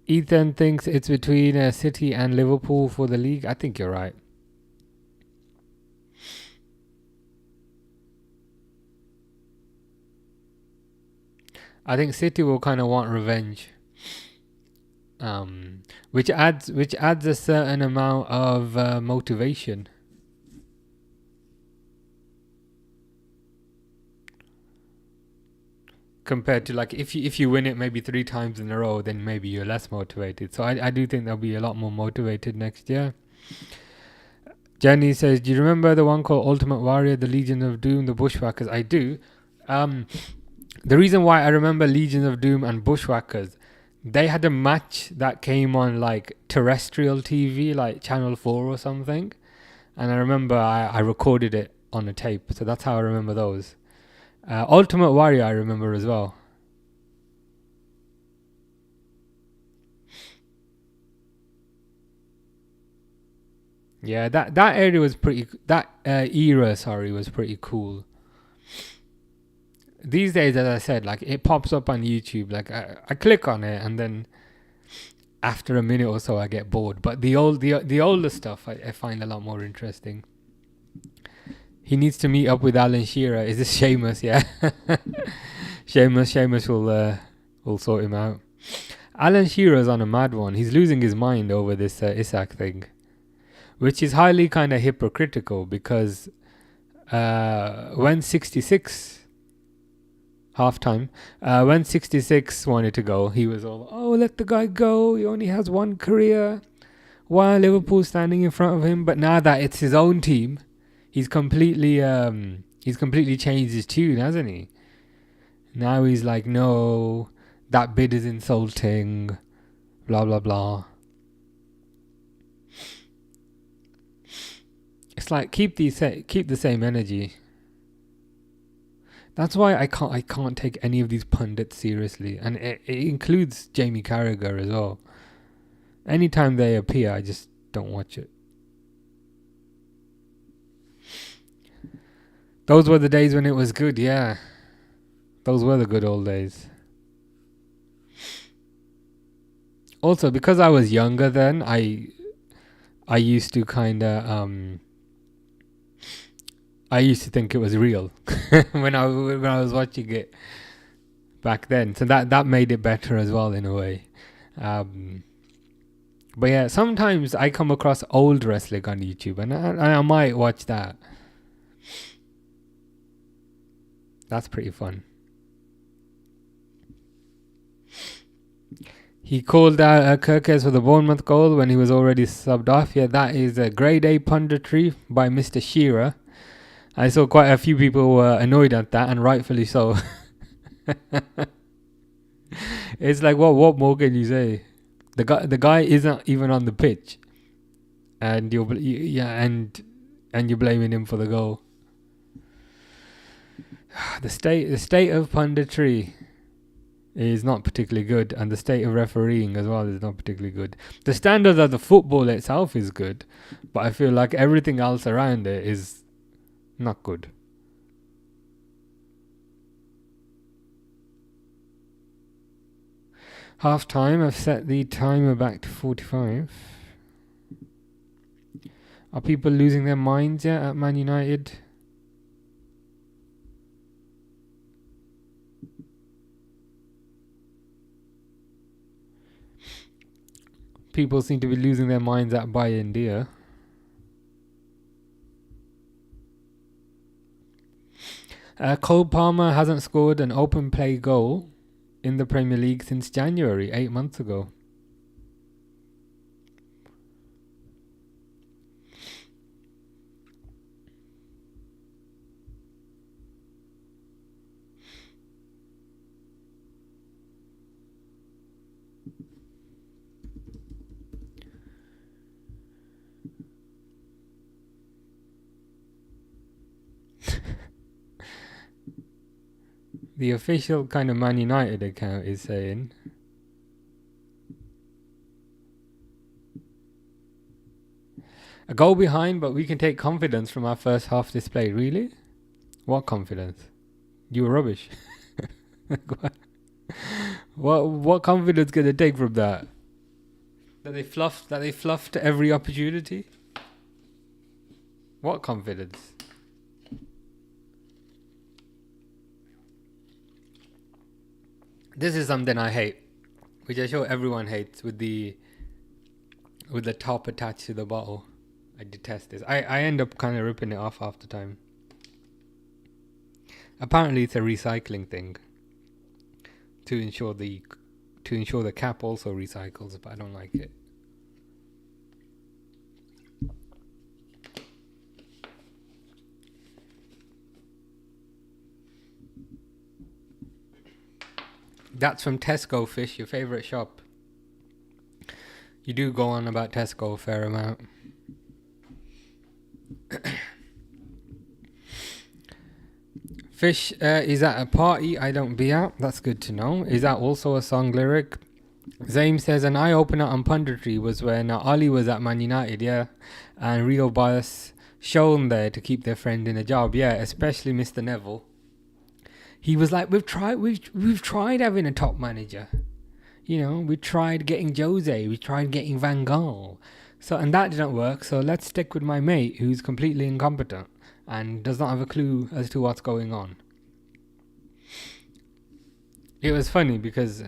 Ethan thinks it's between City and Liverpool for the league. I think you're right. I think City will kind of want revenge. Which adds a certain amount of motivation. Compared to like if you win it maybe 3 times in a row, then maybe you're less motivated. So I do think they'll be a lot more motivated next year. Jenny says, do you remember the one called Ultimate Warrior, the Legion of Doom, the Bushwhackers? I do. The reason why I remember Legion of Doom and Bushwhackers, they had a match that came on like terrestrial TV, like Channel 4 or something. And I remember I recorded it on a tape. So that's how I remember those. Ultimate Warrior I remember as well. Yeah, that area was pretty... era was pretty cool. These days, as I said, like it pops up on YouTube. Like I click on it and then after a minute or so I get bored. But the older stuff I find a lot more interesting. He needs to meet up with Alan Shearer. Is this Sheamus? Yeah. Sheamus will sort him out. Alan Shearer's on a mad one. He's losing his mind over this Isak thing, which is highly kind of hypocritical because when 66 halftime, when 66 wanted to go, he was all, oh, let the guy go. He only has one career. Why are Liverpool standing in front of him? But now that it's his own team, he's completely changed his tune, hasn't he? Now he's like, no, that bid is insulting, blah blah blah. It's like keep the same energy. That's why I can't take any of these pundits seriously, and it includes Jamie Carragher as well. Anytime they appear, I just don't watch it. Those were the days when it was good, yeah. Those were the good old days. Also, because I was younger then, I used to kind of I used to think it was real when I was watching it back then. So that made it better as well in a way. But yeah, sometimes I come across old wrestling on YouTube and I might watch that. That's pretty fun. He called out Kirkes for the Bournemouth goal when he was already subbed off. Yeah, that is a grade A punditry by Mr. Shearer. I saw quite a few people were annoyed at that, and rightfully so. It's like, what more can you say? The guy isn't even on the pitch, and you're blaming him for the goal. The state of punditry is not particularly good, and the state of refereeing as well is not particularly good. The standard of the football itself is good, but I feel like everything else around it is not good. Half time, I've set the timer back to 45. Are people losing their minds yet at Man United? People seem to be losing their minds at YNWA. Cole Palmer hasn't scored an open play goal in the Premier League since January, 8 months ago. The official kind of Man United account is saying a goal behind, but we can take confidence from our first half display. Really? What confidence? You were rubbish. What confidence can they take from that? That they fluffed every opportunity? What confidence? This is something I hate, which I'm sure everyone hates, with the top attached to the bottle. I detest this. I end up kind of ripping it off half the time. Apparently it's a recycling thing to ensure the cap also recycles, but I don't like it. That's from Tesco Fish, your favourite shop. You do go on about Tesco a fair amount. Fish is at a party I don't be at. That's good to know. Is that also a song lyric? Zaim says an eye-opener on punditry was when Ali was at Man United, yeah, and real bias shown there to keep their friend in a job, yeah, especially Mr. Neville. He was like, we've tried having a top manager. You know, we tried getting Jose, we tried getting Van Gaal. So, and that didn't work, so let's stick with my mate who's completely incompetent and does not have a clue as to what's going on. It was funny because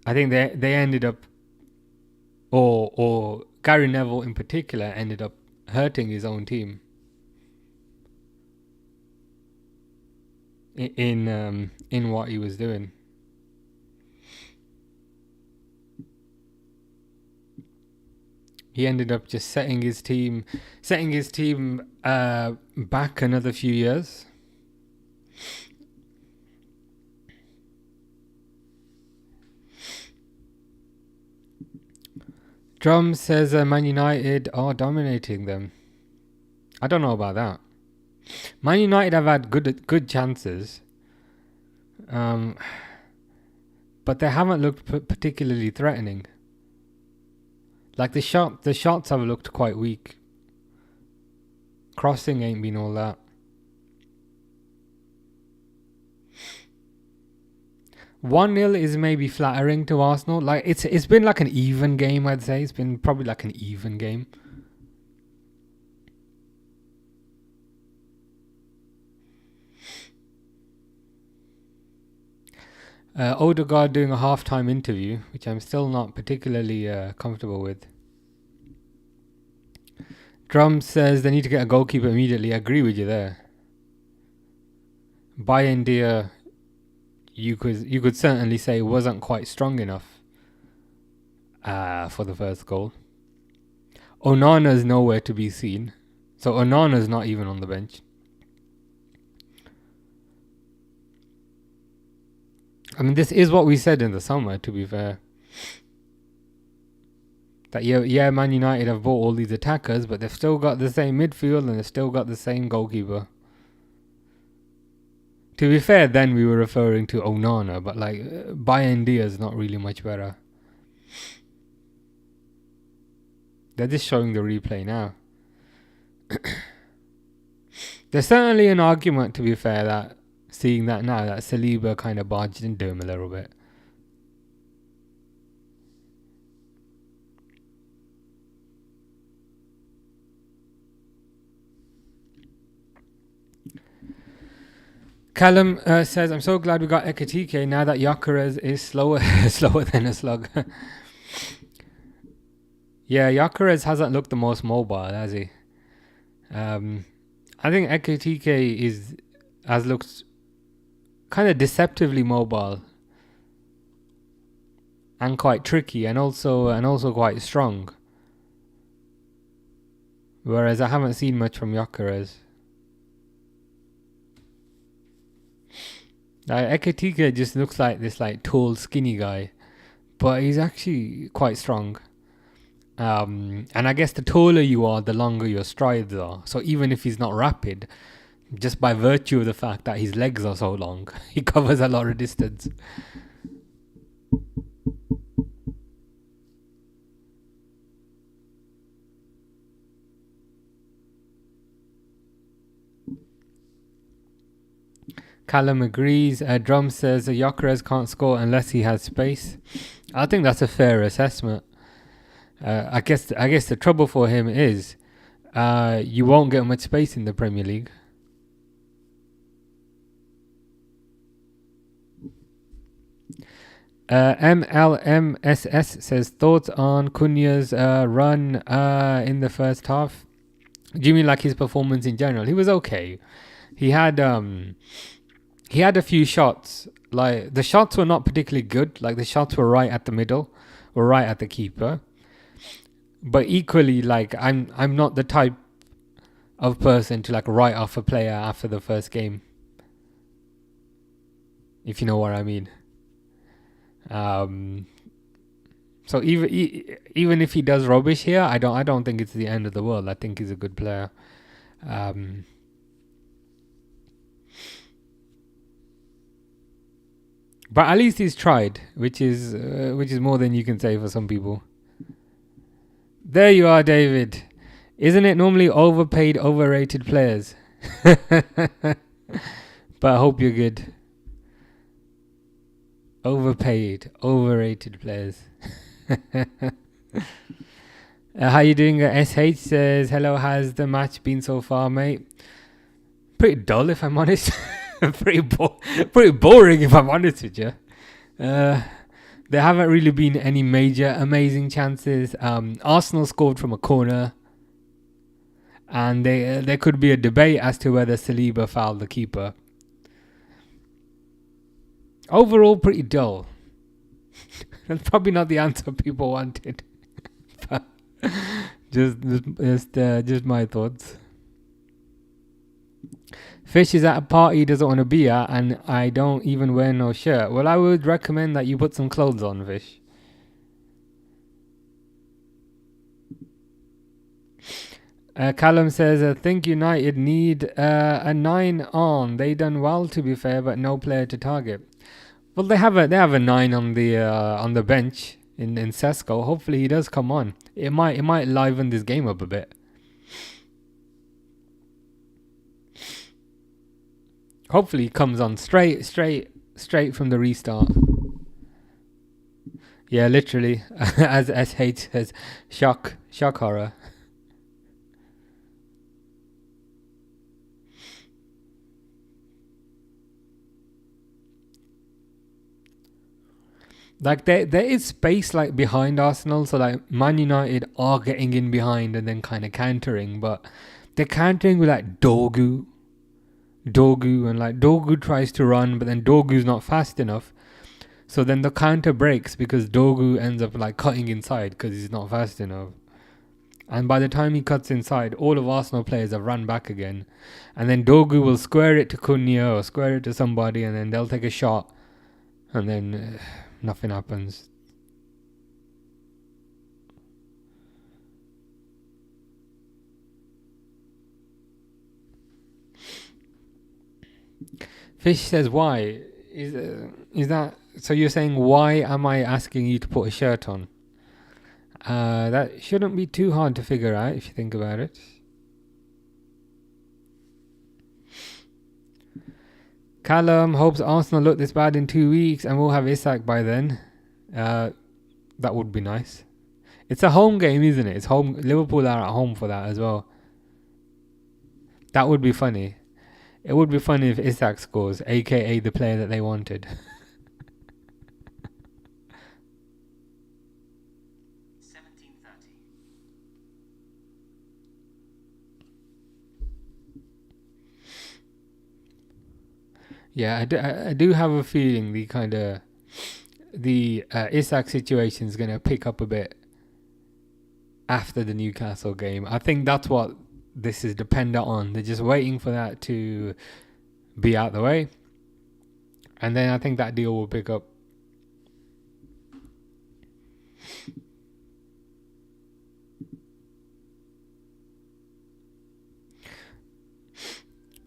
I think they ended up, or Gary Neville in particular ended up hurting his own team in what he was doing. He ended up just setting his team back another few years. Drum says Man United are dominating them. I don't know about that. Man United have had good chances, but they haven't looked particularly threatening. Like the shots have looked quite weak. Crossing ain't been all that. 1-0 is maybe flattering to Arsenal. Like it's been like an even game, I'd say. It's been probably like an even game. Odegaard doing a half-time interview, which I'm still not particularly comfortable with. Drum says they need to get a goalkeeper immediately. I agree with you there. Bayendia, you could certainly say wasn't quite strong enough for the first goal. Onana's nowhere to be seen. So Onana's not even on the bench. I mean, this is what we said in the summer, to be fair. That yeah, Man United have bought all these attackers, but they've still got the same midfield and they've still got the same goalkeeper. To be fair, then we were referring to Onana, but like Bayendia is not really much better. They're just showing the replay now. There's certainly an argument, to be fair, that seeing that now, that Saliba kind of barged into him a little bit. Callum says, I'm so glad we got Ekatike now that Gyökeres is slower slower than a slug. Yeah, Gyökeres hasn't looked the most mobile, has he? I think Ekatike has looked kind of deceptively mobile and quite tricky, and also quite strong. Whereas I haven't seen much from Gyökeres. Ekatike just looks like this tall, skinny guy, but he's actually quite strong. And I guess the taller you are, the longer your strides are. So even if he's not rapid, just by virtue of the fact that his legs are so long, he covers a lot of distance. Callum agrees. Drum says Gyökeres can't score unless he has space. I think that's a fair assessment. I guess the trouble for him is you won't get much space in the Premier League. MLMSS says thoughts on Cunha's run in the first half. Do you mean like his performance in general? He was okay. He had a few shots. Like the shots were not particularly good. Like the shots were right at the middle, or right at the keeper. But equally, like I'm not the type of person to like write off a player after the first game, if you know what I mean. So even if he does rubbish here, I don't think it's the end of the world. I think he's a good player. But at least he's tried, which is more than you can say for some people. There you are, David. Isn't it normally overpaid, overrated players? But I hope you're good. Overpaid, overrated players. How you doing? SH says, hello, how's the match been so far, mate? Pretty dull, if I'm honest. pretty boring, if I'm honest with you. There haven't really been any major amazing chances. Arsenal scored from a corner, and there could be a debate as to whether Saliba fouled the keeper. Overall, pretty dull. That's probably not the answer people wanted. But just my thoughts. Fish is at a party he doesn't want to be at, and I don't even wear no shirt. Well, I would recommend that you put some clothes on, Fish. Callum says, I think United need a 9 on. They done well, to be fair, but no player to target. Well, they have a 9 on the bench in Sesko. Hopefully he does come on. It might liven this game up a bit. Hopefully he comes on straight from the restart. Yeah, literally, as SH says, shock horror. Like there is space like behind Arsenal, so like Man United are getting in behind and then kind of countering, but they're countering with like Dogu, and like Dogu tries to run, but then Dogu's not fast enough, so then the counter breaks because Dogu ends up like cutting inside because he's not fast enough, and by the time he cuts inside, all of Arsenal players have run back again, and then Dogu will square it to Cunha or square it to somebody, and then they'll take a shot, and then nothing happens. Fish says, why? Is that... So you're saying, why am I asking you to put a shirt on? That shouldn't be too hard to figure out if you think about it. Callum hopes Arsenal look this bad in 2 weeks and we'll have Isak by then. That would be nice. It's a home game, isn't it? It's home. Liverpool are at home for that as well. That would be funny. It would be funny if Isak scores, aka the player that they wanted. Yeah, I do have a feeling the Isak situation is going to pick up a bit after the Newcastle game. I think that's what this is dependent on. They're just waiting for that to be out the way, and then I think that deal will pick up.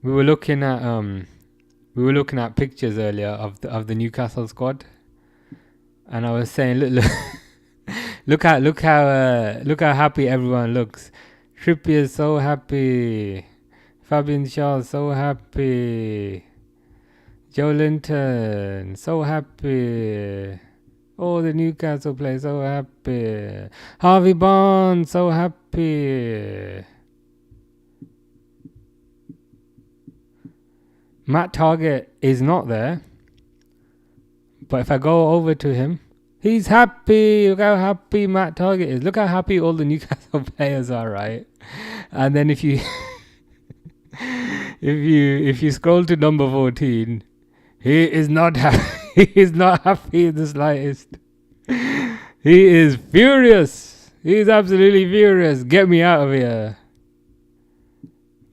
We were looking at pictures earlier of the Newcastle squad, and I was saying, look how happy everyone looks. Trippier is so happy. Fabian Shaw so happy. Joe Linton so happy. Oh, the Newcastle players so happy. Harvey Barnes so happy. Matt Target is not there, but if I go over to him, he's happy. Look how happy Matt Target is. Look how happy all the Newcastle players are, right? And then if you if you scroll to number 14, he is not happy. He is not happy in the slightest. He is furious. He is absolutely furious. Get me out of here.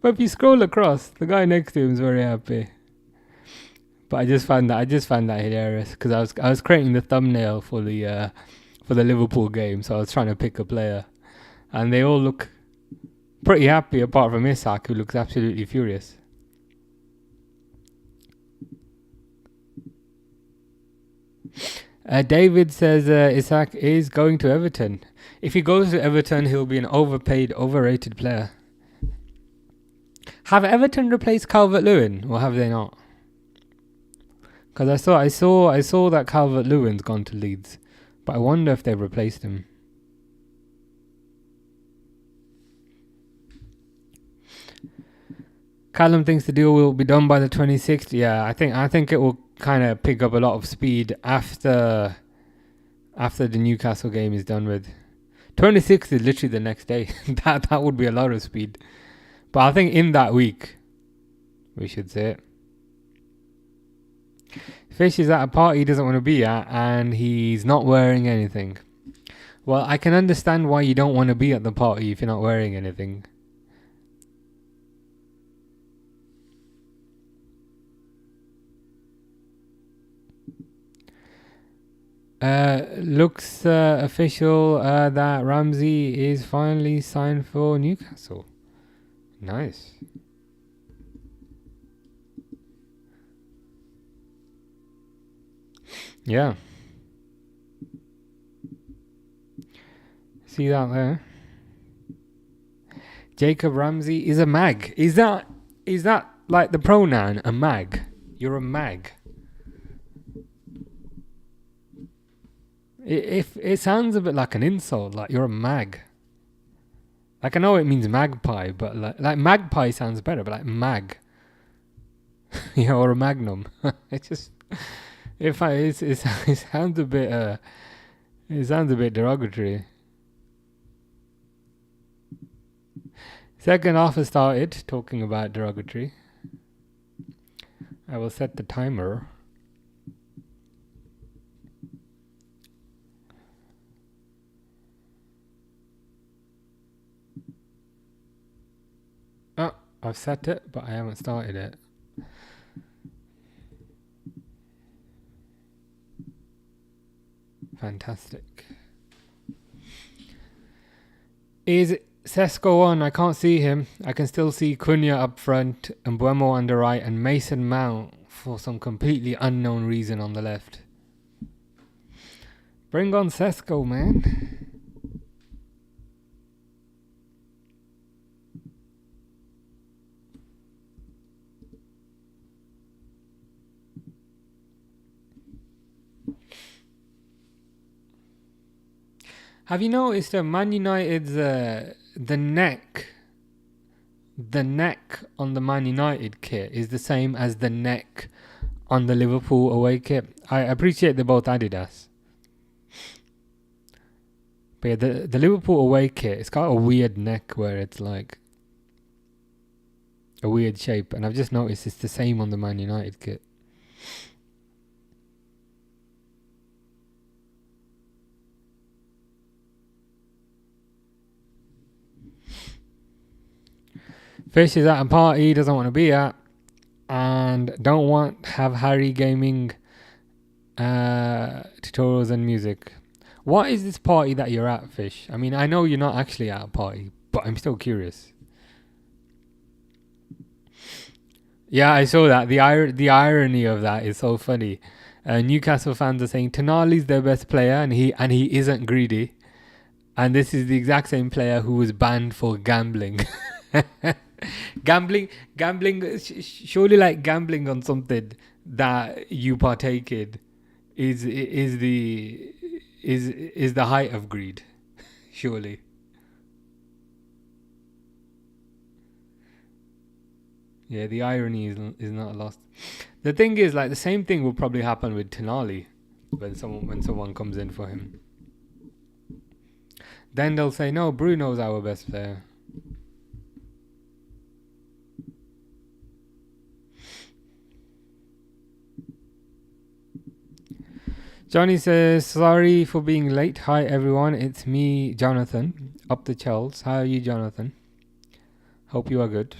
But if you scroll across, the guy next to him is very happy. But I just found that hilarious because I was creating the thumbnail for the Liverpool game, so I was trying to pick a player, and they all look pretty happy apart from Isak, who looks absolutely furious. David says Isak is going to Everton. If he goes to Everton, he'll be an overpaid, overrated player. Have Everton replaced Calvert-Lewin, or have they not? Because I saw that Calvert-Lewin's gone to Leeds, but I wonder if they've replaced him. Callum thinks the deal will be done by the 26th. Yeah, I think it will kind of pick up a lot of speed after the Newcastle game is done with. 26th is literally the next day. that would be a lot of speed. But I think in that week, we should say it. Fish is at a party he doesn't want to be at, and he's not wearing anything. Well, I can understand why you don't want to be at the party if you're not wearing anything. Looks official that Ramsey is finally signed for Newcastle. Nice. Yeah. See that there? Jacob Ramsey is a mag. Is that like the pronoun, a mag? You're a mag. It sounds a bit like an insult, like you're a mag. Like I know it means magpie, but like magpie sounds better, but like mag. Yeah, or a magnum. It just it sounds a bit derogatory. Second half has started, talking about derogatory. I will set the timer. Oh, I've set it, but I haven't started it. Fantastic. Is Sesko on? I can't see him. I can still see Cunha up front and Buemo on the right and Mason Mount for some completely unknown reason on the left. Bring on Sesko, man. Have you noticed that Man United's the neck the neck on the Man United kit is the same as the neck on the Liverpool away kit. I appreciate they're both Adidas. But yeah, the Liverpool away kit, it's got a weird neck where it's like a weird shape. And I've just noticed it's the same on the Man United kit. Fish is at a party, doesn't want to be at. And don't want have Harry gaming tutorials and music. What is this party that you're at, Fish? I mean, I know you're not actually at a party, but I'm still curious. Yeah, I saw that. The irony of that is so funny. Newcastle fans are saying Tonali's their best player, and he isn't greedy. And this is the exact same player who was banned for gambling. gambling. Surely, like gambling on something that you partake in is the height of greed. Surely. Yeah, the irony is not lost. The thing is, like, the same thing will probably happen with Tonali when someone comes in for him. Then they'll say, no, Bruno's our best player. Johnny says, sorry for being late. Hi, everyone. It's me, Jonathan, up the Chels. How are you, Jonathan? Hope you are good.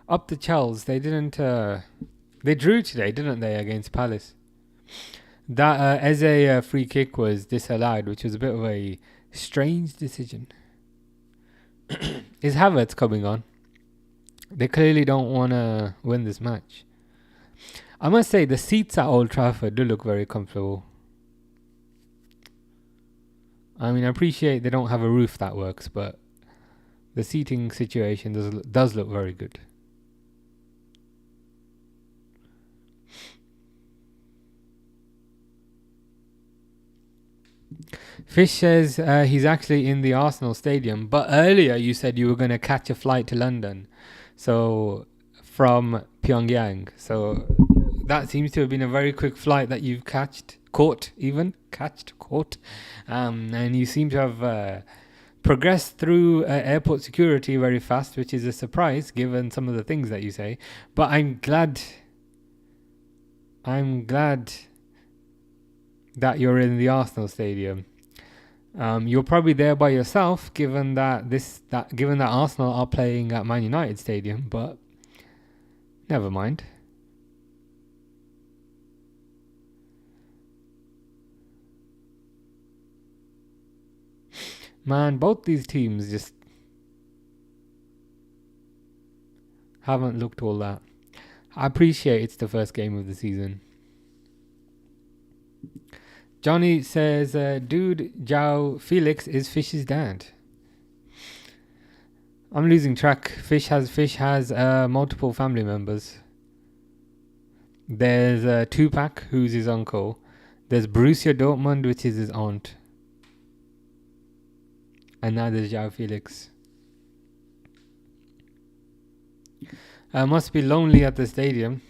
Up the Chels, they didn't... they drew today, didn't they, against Palace? That Eze free kick was disallowed, which was a bit of a strange decision. Is Havertz coming on? They clearly don't want to win this match. I must say, the seats at Old Trafford do look very comfortable. I mean, I appreciate they don't have a roof that works, but the seating situation does look very good. Fish says he's actually in the Arsenal stadium, but earlier you said you were going to catch a flight to London, so from Pyongyang. So that seems to have been a very quick flight that you've caught, and you seem to have progressed through airport security very fast, which is a surprise given some of the things that you say. But I'm glad that you're in the Arsenal stadium. You're probably there by yourself, given that Arsenal are playing at Man United Stadium. But never mind. Man, both these teams just haven't looked all that. I appreciate it's the first game of the season. Johnny says, dude, João Felix is Fish's dad. I'm losing track. Fish has multiple family members. There's Tupac, who's his uncle. There's Borussia Dortmund, which is his aunt. And now there's João Felix. Must be lonely at the stadium.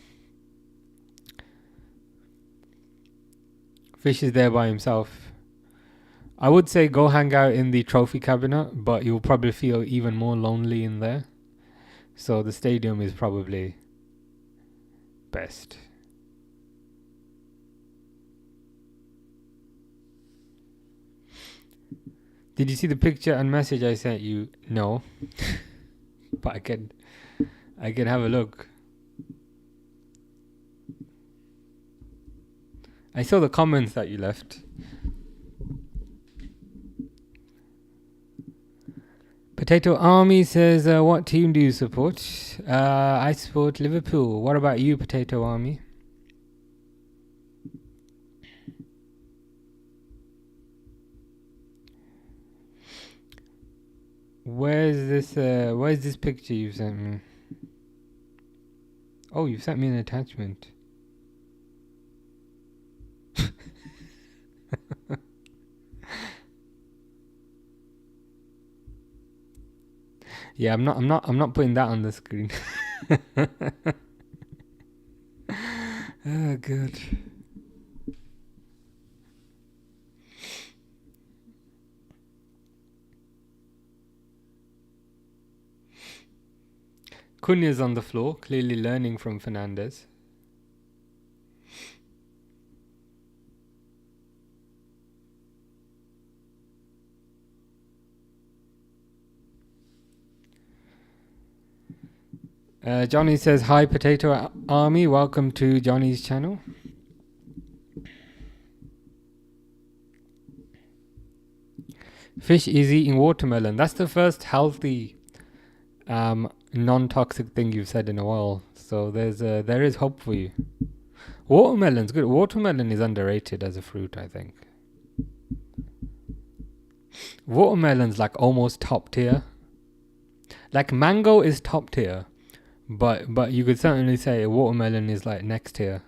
Fish is there by himself. I would say go hang out in the trophy cabinet, but you'll probably feel even more lonely in there. So the stadium is probably best. Did you see the picture and message I sent you? No. But I can have a look. I saw the comments that you left. Potato Army says, what team do you support? I support Liverpool. What about you, Potato Army? Where's this picture you've sent me? Oh, you've sent me an attachment. Yeah, I'm not putting that on the screen. Oh, good. Cunha's on the floor, clearly learning from Fernandez. Johnny says, hi, Potato Army. Welcome to Johnny's channel. Fish is eating watermelon. That's the first healthy, non-toxic thing you've said in a while. So there is hope for you. Watermelon's good. Watermelon is underrated as a fruit, I think. Watermelon's like almost top tier. Like mango is top tier, but you could certainly say watermelon is like next tier.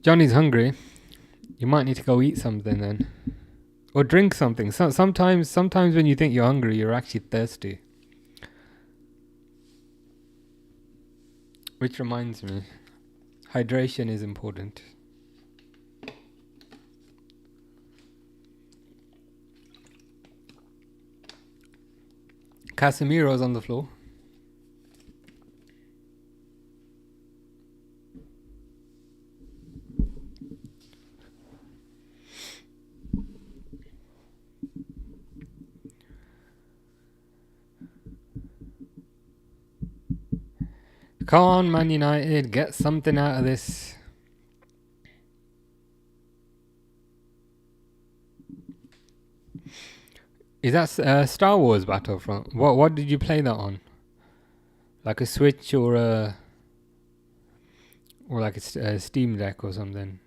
Johnny's hungry. You might need to go eat something then, or drink something. Sometimes when you think you're hungry, you're actually thirsty. Which reminds me, hydration is important. Casemiro's on the floor. Come on, Man United, get something out of this. Is that Star Wars Battlefront? What did you play that on? Like a Switch or like a Steam Deck or something?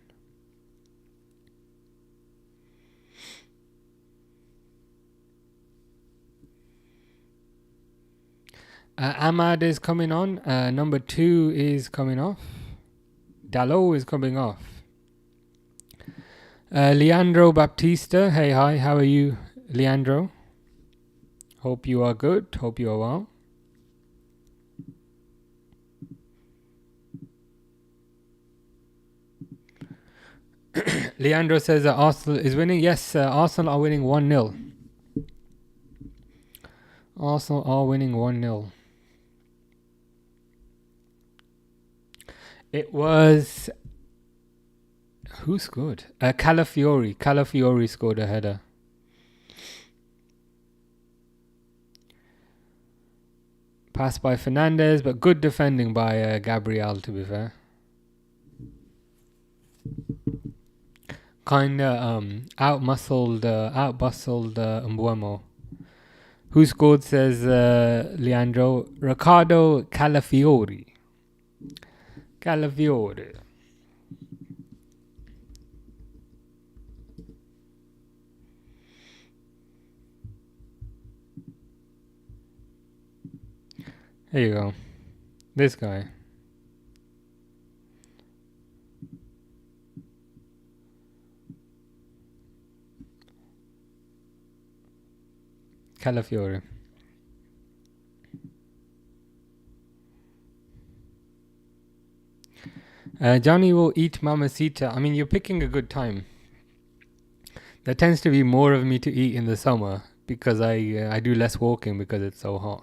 Ahmad is coming on. Number 2 is coming off. Dalot is coming off. Leandro Baptista. Hey, hi. How are you, Leandro? Hope you are good. Hope you are well. Leandro says that Arsenal is winning. Yes, Arsenal are winning 1-0. Arsenal are winning 1-0. It was... Who scored? Calafiori. Calafiori scored a header. Pass by Fernandez, but good defending by Gabriel, to be fair. Kinda outmuscled Mbuemo. Who scored, says Leandro? Riccardo Calafiori. Calafiori. There you go. This guy. Calafiori. Johnny will eat Mamacita. I mean, you're picking a good time. There tends to be more of me to eat in the summer because I do less walking because it's so hot.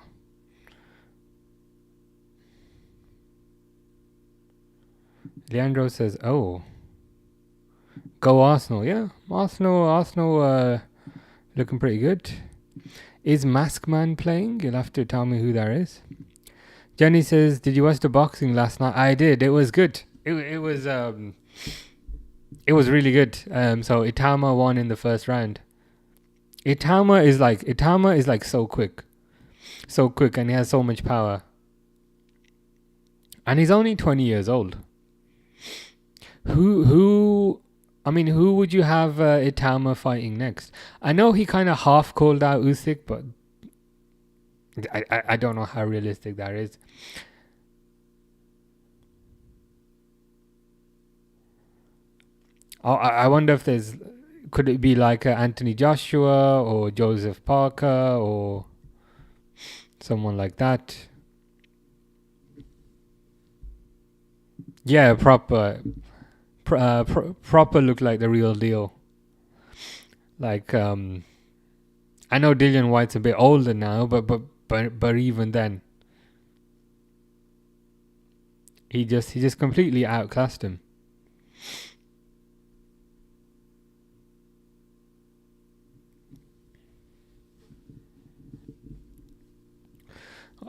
Leandro says, "Oh, go Arsenal!" Yeah, Arsenal, looking pretty good. Is Maskman playing? You'll have to tell me who that is. Jenny says, "Did you watch the boxing last night?" I did. It was good. It was really good. So Itama won in the first round. Itama is like so quick, and he has so much power. And he's only 20 years old. Who? I mean, who would you have Itama fighting next? I know he kind of half called out Usyk, but I don't know how realistic that is. I wonder if could it be like Anthony Joshua or Joseph Parker or someone like that? Yeah, proper look like the real deal. Like I know Dillian White's a bit older now, but even then, he just completely outclassed him.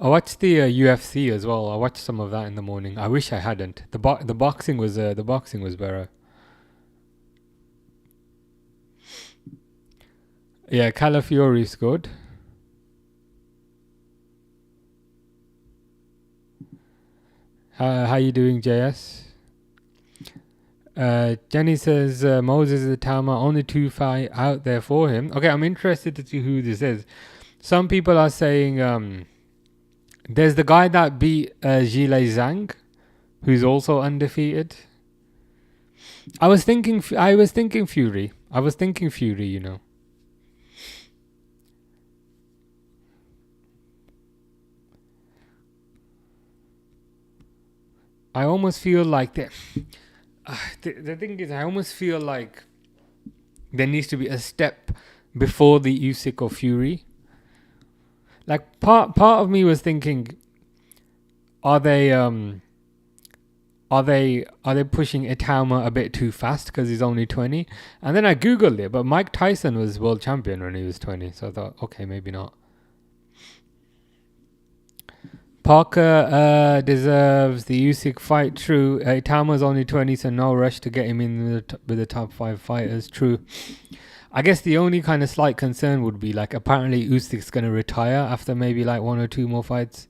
I watched the UFC as well. I watched some of that in the morning. I wish I hadn't. The boxing was better. Yeah, Calafiori's good. How you doing, JS? Jenny says Moses Itama, only 2 fight out there for him. Okay, I'm interested to see who this is. Some people are saying there's the guy that beat Zhilei Zhang, who's also undefeated. I was thinking Fury. You know. I almost feel like the thing is, I almost feel like there needs to be a step before the Usyk or Fury. Like part of me was thinking, are they pushing Itama a bit too fast because he's only 20? And then I googled it, but Mike Tyson was world champion when he was 20, so I thought, okay, maybe not. Parker deserves the Usyk fight. True. Itama's only 20, so no rush to get him in with the top 5 fighters. True. I guess the only kind of slight concern would be like apparently Usyk's going to retire after maybe like 1 or 2 more fights.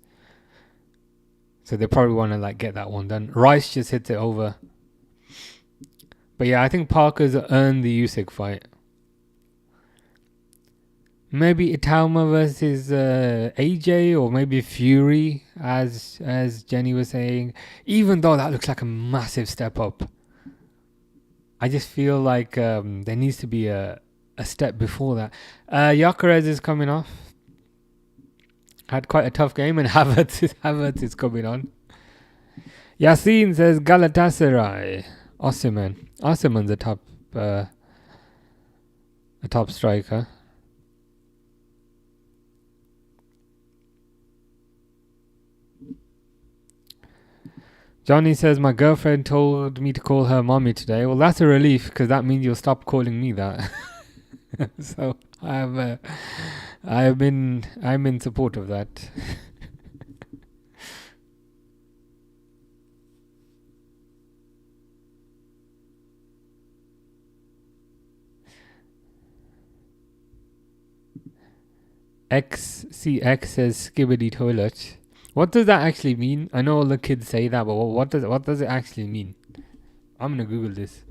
So they probably want to like get that one done. Rice just hits it over. But yeah, I think Parker's earned the Usyk fight. Maybe Itama versus AJ, or maybe Fury, as Jenny was saying. Even though that looks like a massive step up, I just feel like there needs to be a step before that. Yakarez is coming off. Had quite a tough game, and Havertz is coming on. Yassine says Galatasaray. Osimhen's a top striker. Johnny says, my girlfriend told me to call her mommy today. Well, that's a relief, because that means you'll stop calling me that. So I'm in support of that. XCX says skibbity toilet. What does that actually mean? I know all the kids say that, but what does it actually mean? I'm gonna Google this.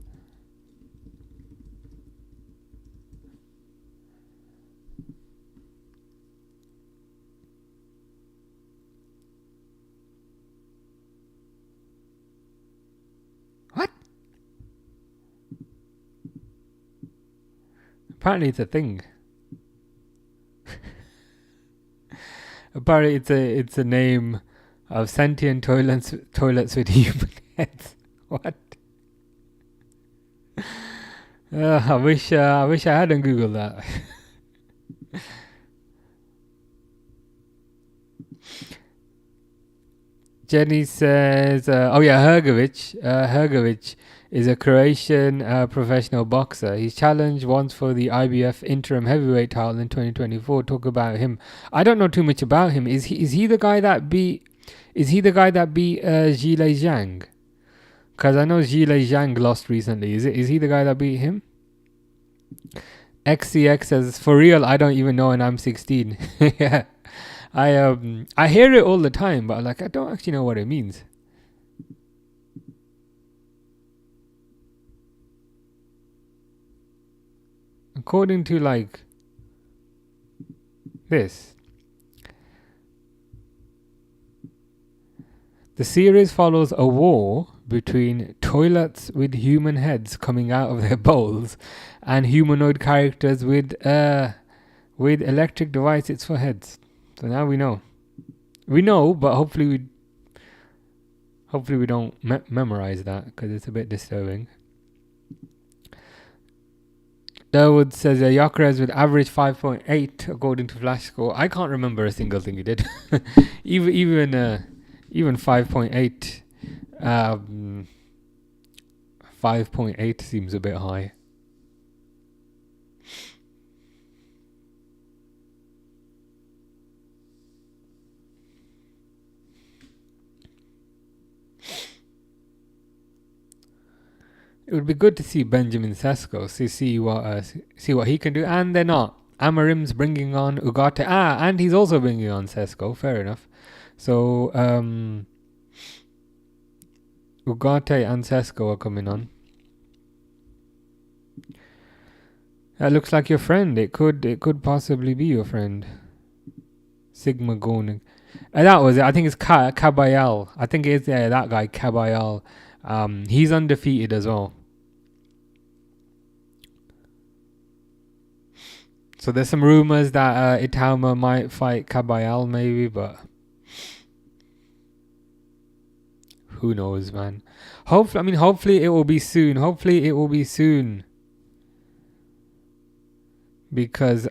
What? Apparently it's a thing. Apparently it's a name of sentient toilets with human heads. What? I wish I hadn't Googled that. Jenny says, oh yeah, Hergovic is a Croatian professional boxer. He's challenged once for the IBF interim heavyweight title in 2024. Talk about him. I don't know too much about him. Is he the guy that beat Zhilei Zhang? Because I know Zhilei Zhang lost recently. Is he the guy that beat him? XCX says, for real, I don't even know, and I'm 16. Yeah. I hear it all the time, but like I don't actually know what it means. according to like this, the series follows a war between toilets with human heads coming out of their bowls and humanoid characters with electric devices for heads. So now we know. We know, but hopefully we don't memorize that, because it's a bit disturbing. Durwood says Gyökeres with average 5.8 according to Flash Score. I can't remember a single thing he did. even 5.8. 5.8 seems a bit high. It would be good to see Benjamin Sesko, see what he can do, and they're not. Amarim's bringing on Ugarte. And he's also bringing on Sesko. Fair enough. So Ugarte and Sesko are coming on. That looks like your friend. It could possibly be your friend. Sigma Gorning. That was it. I think it's Caballal. I think it's that guy, Caballal. He's undefeated as well. So there's some rumors that Itama might fight Caballal maybe, but who knows, man. Hopefully it will be soon. Because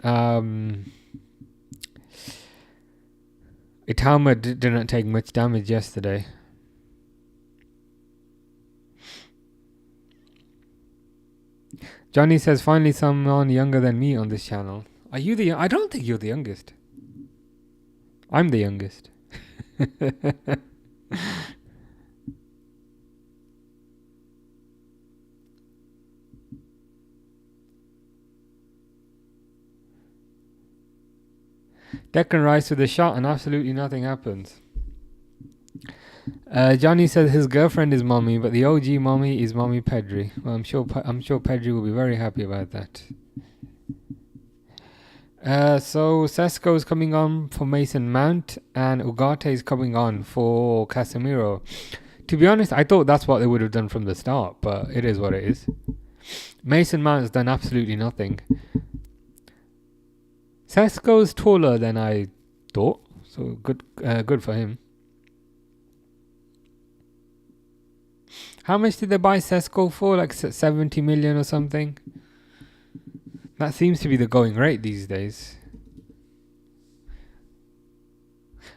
Itama didn't take much damage yesterday. Johnny says, finally someone younger than me on this channel. Are you the... I don't think you're the youngest. I'm the youngest. Declan Rice with a shot and absolutely nothing happens. Johnny says his girlfriend is mommy, but the OG mommy is mommy Pedri. Well, I'm sure Pedri will be very happy about that. So Sesko is coming on for Mason Mount, and Ugarte is coming on for Casemiro. To be honest, I thought that's what they would have done from the start, but it is what it is. Mason Mount's done absolutely nothing. Sesko's taller than I thought, so good for him. How much did they buy Sesko for? Like 70 million or something? That seems to be the going rate these days.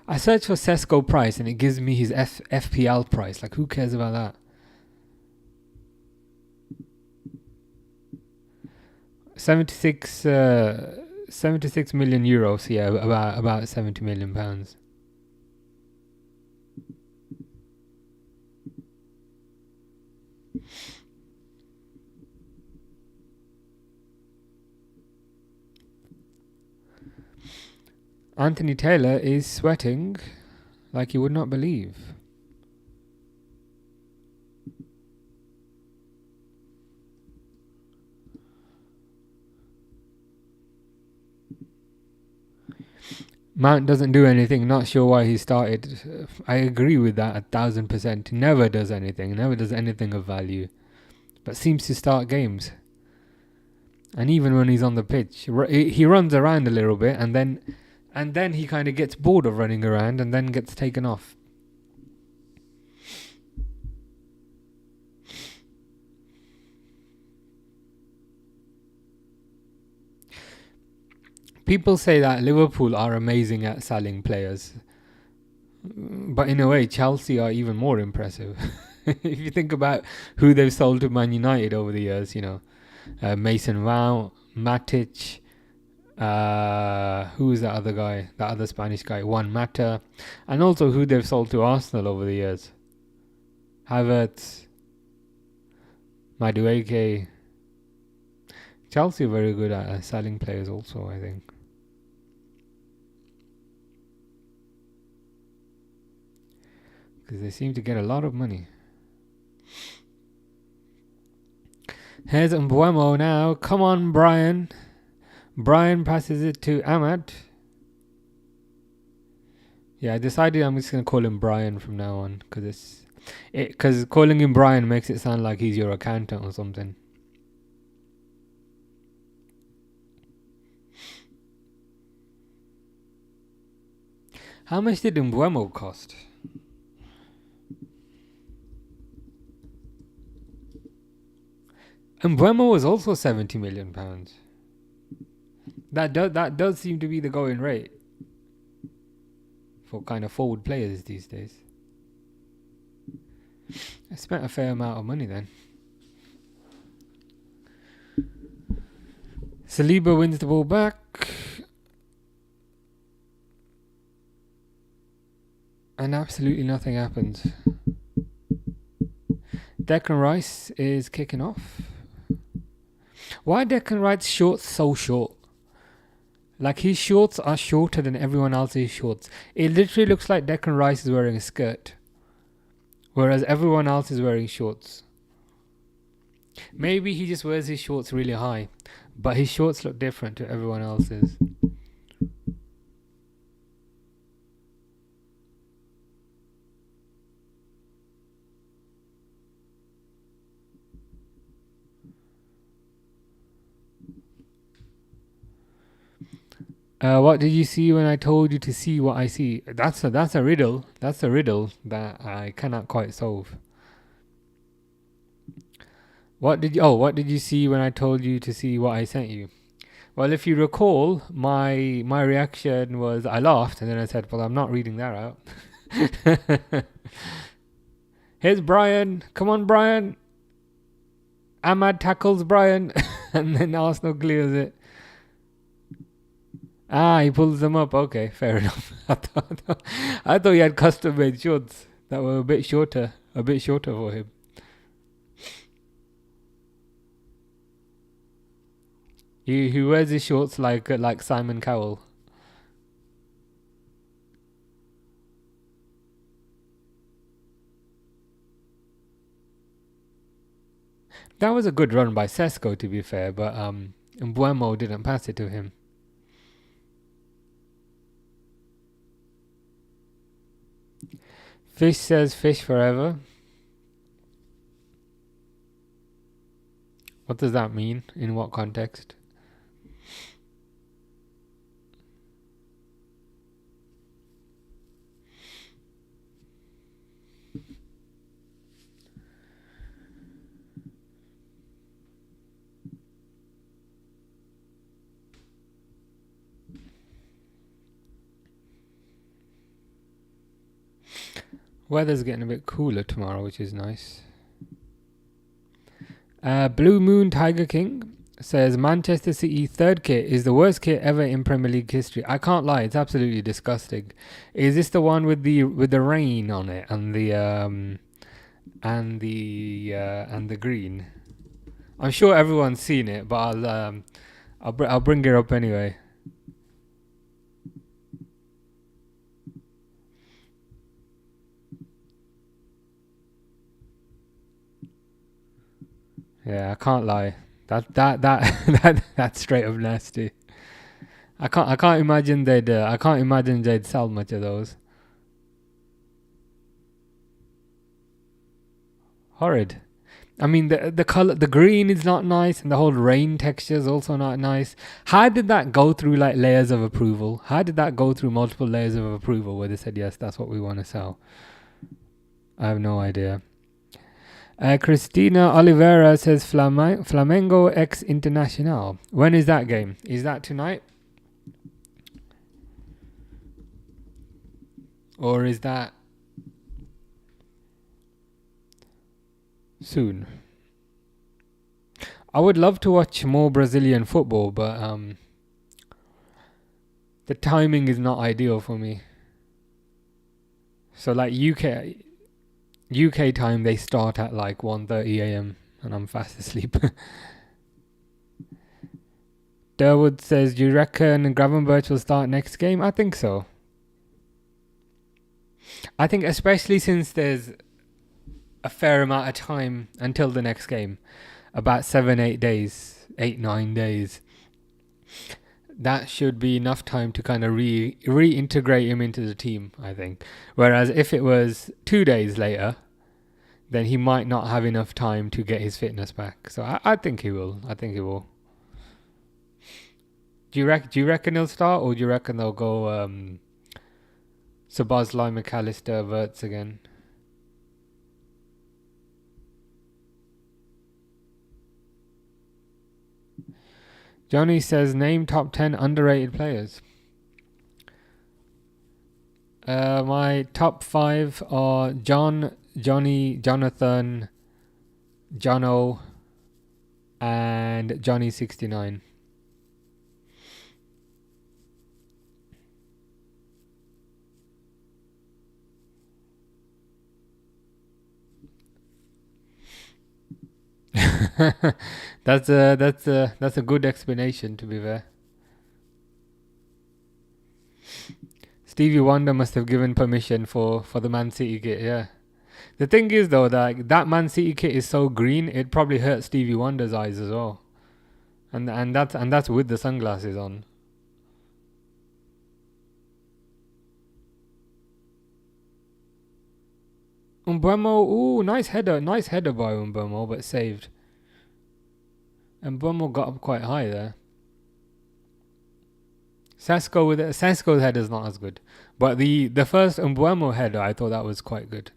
I search for Sesko price and it gives me his FPL price. Like, who cares about that? €76 million. Yeah, about 70 million pounds. Anthony Taylor is sweating like you would not believe. Mount doesn't do anything, not sure why he started. I agree with that 1000%. Never does anything of value, but seems to start games. And even when he's on the pitch, he runs around a little bit, and then he kind of gets bored of running around and then gets taken off. People say that Liverpool are amazing at selling players, but in a way Chelsea are even more impressive. If you think about who they've sold to Man United over the years, Mason Mount, Matic, who's that other guy, that other Spanish guy, Juan Mata, and also who they've sold to Arsenal over the years. Havertz, Madueke. Chelsea are very good at selling players also, I think. Because they seem to get a lot of money. Here's Mbuemo now. Come on, Brian. Brian passes it to Ahmad. Yeah, I decided I'm just gonna call him Brian from now on because calling him Brian makes it sound like he's your accountant or something. How much did Mbeumo cost? Mbeumo was also £70 million. That does seem to be the going rate for kind of forward players these days. I spent a fair amount of money then. Saliba wins the ball back. And absolutely nothing happens. Declan Rice is kicking off. Why are Declan Rice's shorts so short? Like, his shorts are shorter than everyone else's shorts. It literally looks like Declan Rice is wearing a skirt, whereas everyone else is wearing shorts. Maybe he just wears his shorts really high, but his shorts look different to everyone else's. What did you see when I told you to see what I see? That's a riddle. That's a riddle that I cannot quite solve. What did you see when I told you to see what I sent you? Well, if you recall, my reaction was I laughed and then I said, "Well, I'm not reading that out." Here's Brian. Come on, Brian. Ahmad tackles Brian, and then Arsenal clears it. He pulls them up. Okay, fair enough. I thought he had custom-made shorts that were a bit shorter for him. He wears his shorts like Simon Cowell. That was a good run by Sesko, to be fair, but Mbeumo didn't pass it to him. Fish says fish forever. What does that mean? In what context? Weather's getting a bit cooler tomorrow, which is nice. Blue Moon Tiger King says Manchester City third kit is the worst kit ever in Premier League history. I can't lie, it's absolutely disgusting. Is this the one with the rain on it and the green? I'm sure everyone's seen it, but I'll bring it up anyway. Yeah, I can't lie. That's straight up nasty. I can't imagine they'd sell much of those. Horrid. I mean, the color, the green is not nice, and the whole rain texture is also not nice. How did that go through like layers of approval? How did that go through multiple layers of approval where they said yes, that's what we want to sell? I have no idea. Cristina Oliveira says Flamengo X Internacional. When is that game? Is that tonight? Or is that soon? I would love to watch more Brazilian football, but the timing is not ideal for me. So like UK time, they start at like 1:30 a.m. and I'm fast asleep. Durwood says, do you reckon Gravenberch will start next game? I think so. I think especially since there's a fair amount of time until the next game. About 7-8 days. 8-9 days. that should be enough time to kind of reintegrate him into the team, I think. Whereas if it was 2 days later, then he might not have enough time to get his fitness back. So I think he will. I think he will. Do you reckon he'll start, or do you reckon they'll go Szoboszlai, McAllister, Wirtz again? Johnny says, name top 10 underrated players. My top 5 are John, Johnny, Jonathan, Jono, and Johnny69. That's a good explanation, to be fair. Stevie Wonder must have given permission for the Man City kit, yeah. The thing is though, that Man City kit is so green, it probably hurt Stevie Wonder's eyes as well. And that's with the sunglasses on. Mbeumo, ooh, nice header by Mbeumo, but saved. And Mbeumo got up quite high there. Sesko's header is not as good, but the first Mbeumo header, I thought that was quite good.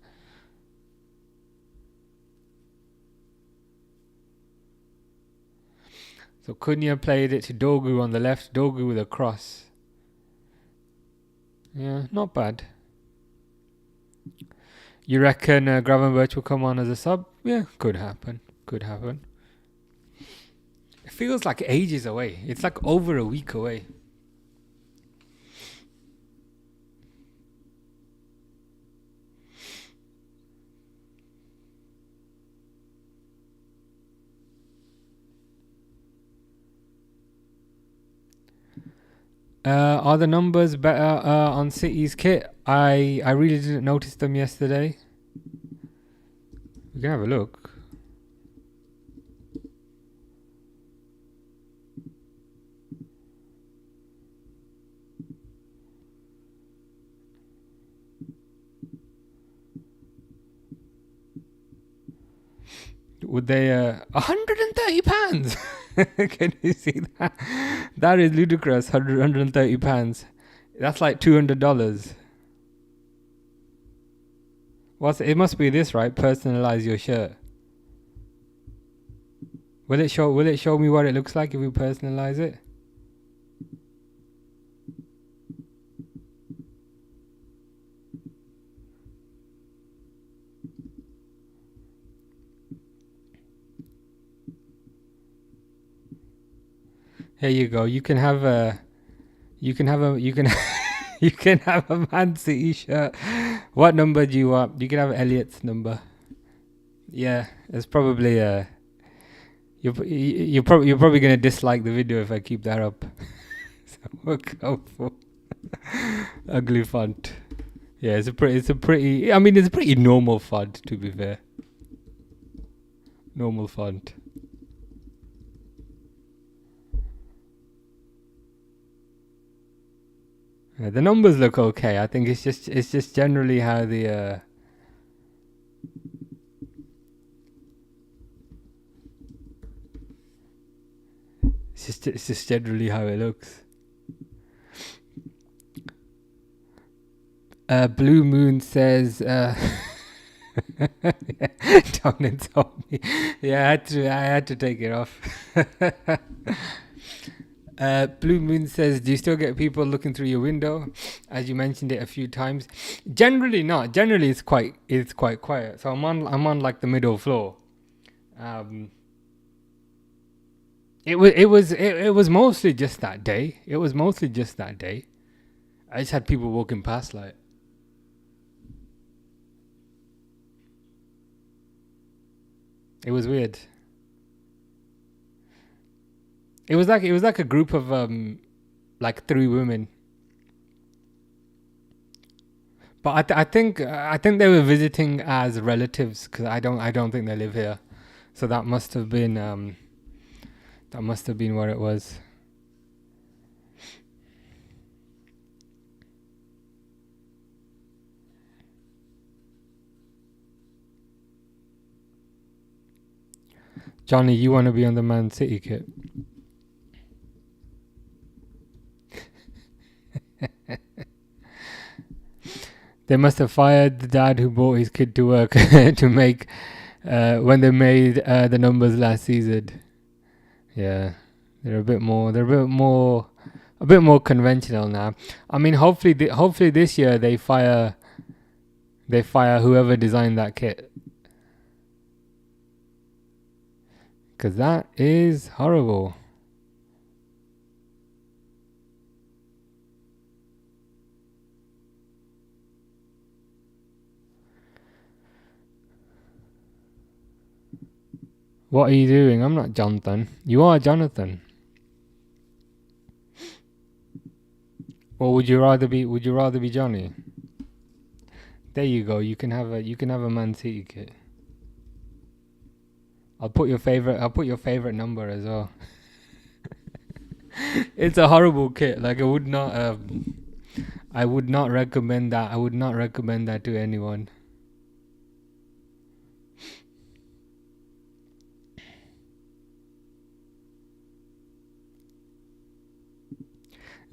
So Cunha played it to Dogu on the left, Dogu with a cross. Yeah, not bad. You reckon Gravenberch will come on as a sub? Yeah, could happen. Could happen. It feels like ages away. It's like over a week away. Are the numbers better on City's kit? I really didn't notice them yesterday. We can have a look. Would they £130? Can you see that? That is ludicrous. £130. That's like $200. It must be this, right? Personalize your shirt. Will it show me what it looks like if we personalize it? Here you go. You can have a you can have a Man City shirt. What number do you want? You can have Elliot's number. Yeah, it's probably you're probably gonna dislike the video if I keep that up. So we'll go for ugly font. Yeah, it's a pretty normal font, to be fair. Normal font. Yeah, the numbers look okay. I think it's just generally how the it's just generally how it looks. Blue Moon says don't insult me. Yeah, I had to take it off. Blue Moon says, do you still get people looking through your window? As you mentioned it a few times. Generally not. Generally it's quite quiet. So I'm on like the middle floor. It was mostly just that day. I just had people walking past like. It was weird. It was like a group of like 3 women. But I think they were visiting as relatives, because I don't think they live here. So that must have been what it was. Johnny, you want to be on the Man City kit? They must have fired the dad who brought his kid to work to make when they made the numbers last season. Yeah, they're a bit more conventional now. I mean, hopefully this year they fire whoever designed that kit, because that is horrible. What are you doing? I'm not Jonathan. You are Jonathan. Or would you rather be Johnny? There you go. You can have a Man City kit. I'll put your favorite number as well. It's a horrible kit. Like I would not recommend that. I would not recommend that to anyone.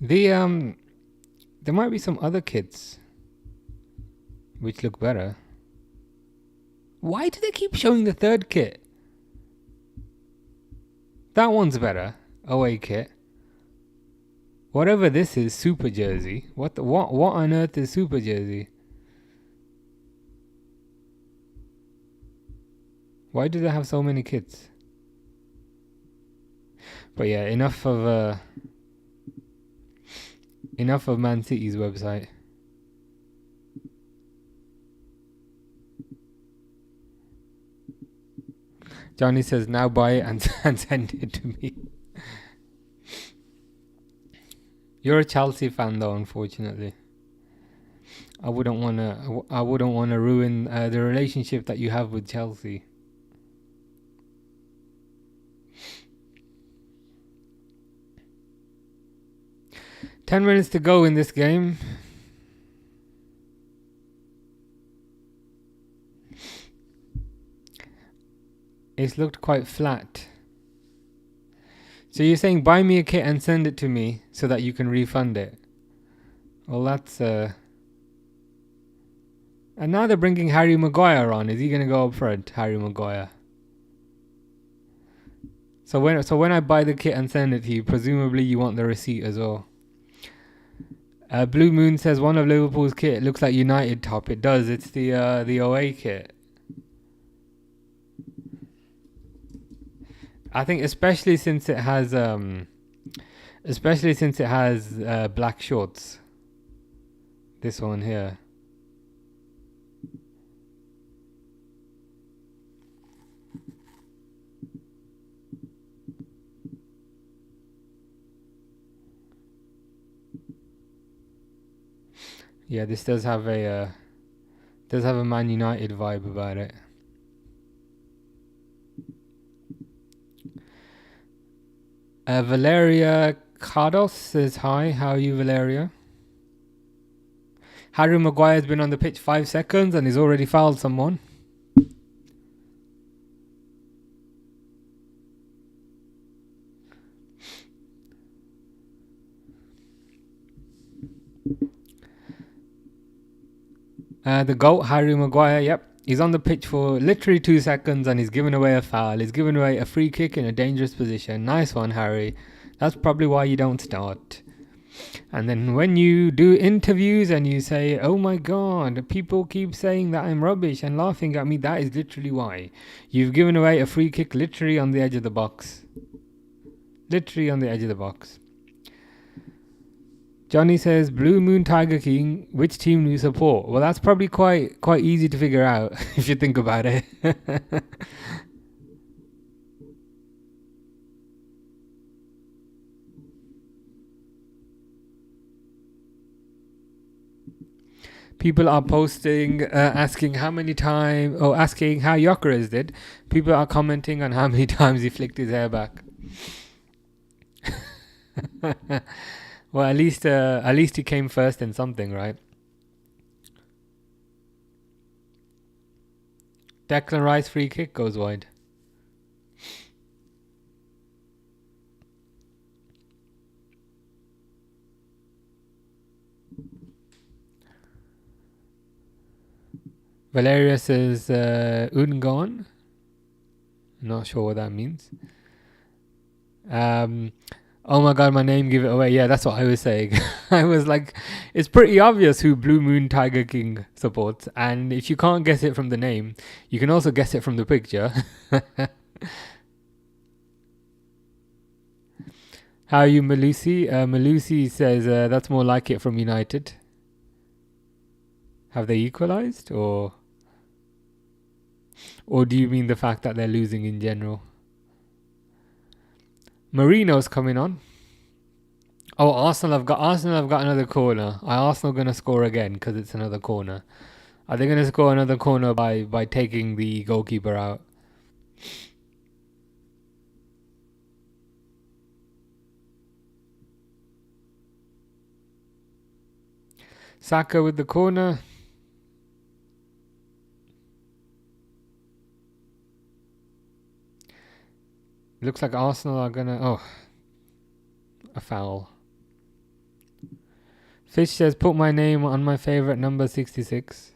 There might be some other kits which look better. Why do they keep showing the third kit? That one's better. Away kit. Whatever this is, Super Jersey. What on earth is Super Jersey? Why do they have so many kits? But yeah, enough of Man City's website. Johnny says now buy it and send it to me. You're a Chelsea fan though, unfortunately. I wouldn't wanna ruin the relationship that you have with Chelsea. Ten minutes to go in this game. It's looked quite flat. So you're saying buy me a kit and send it to me so that you can refund it? Well, that's and now they're bringing Harry Maguire on. Is he gonna go up front, Harry Maguire? So when I buy the kit and send it to you, presumably you want the receipt as well. Blue Moon says one of Liverpool's kit looks like United top. It does. It's the OA kit. I think especially since it has black shorts. This one here. Yeah, this does have a Man United vibe about it. Valeria Cardos says hi. How are you, Valeria? Harry Maguire's been on the pitch 5 seconds and he's already fouled someone. The GOAT, Harry Maguire, yep. He's on the pitch for literally 2 seconds and he's given away a foul. He's given away a free kick in a dangerous position. Nice one, Harry. That's probably why you don't start. And then when you do interviews and you say, oh my god, people keep saying that I'm rubbish and laughing at me, that is literally why. You've given away a free kick literally on the edge of the box. Literally on the edge of the box. Johnny says, Blue Moon Tiger King, which team do you support? Well, that's probably quite easy to figure out if you think about it. People are posting, asking how many times, or asking how Jokeres did. People are commenting on how many times he flicked his hair back. Well, at least he came first in something, right? Declan Rice free kick goes wide. Valeria says Ungon. Not sure what that means. Oh my god, my name give it away. Yeah, that's what I was saying. I was like, it's pretty obvious who Blue Moon Tiger King supports. And if you can't guess it from the name, you can also guess it from the picture. How are you, Malusi? Malusi says that's more like it from United. Have they equalised? Or do you mean the fact that they're losing in general? Marino's coming on. Oh, Arsenal have got another corner. Are Arsenal going to score again because it's another corner? Are they going to score another corner by taking the goalkeeper out? Saka with the corner. Looks like Arsenal are going to... Oh, a foul. Fish says, put my name on my favourite number 66.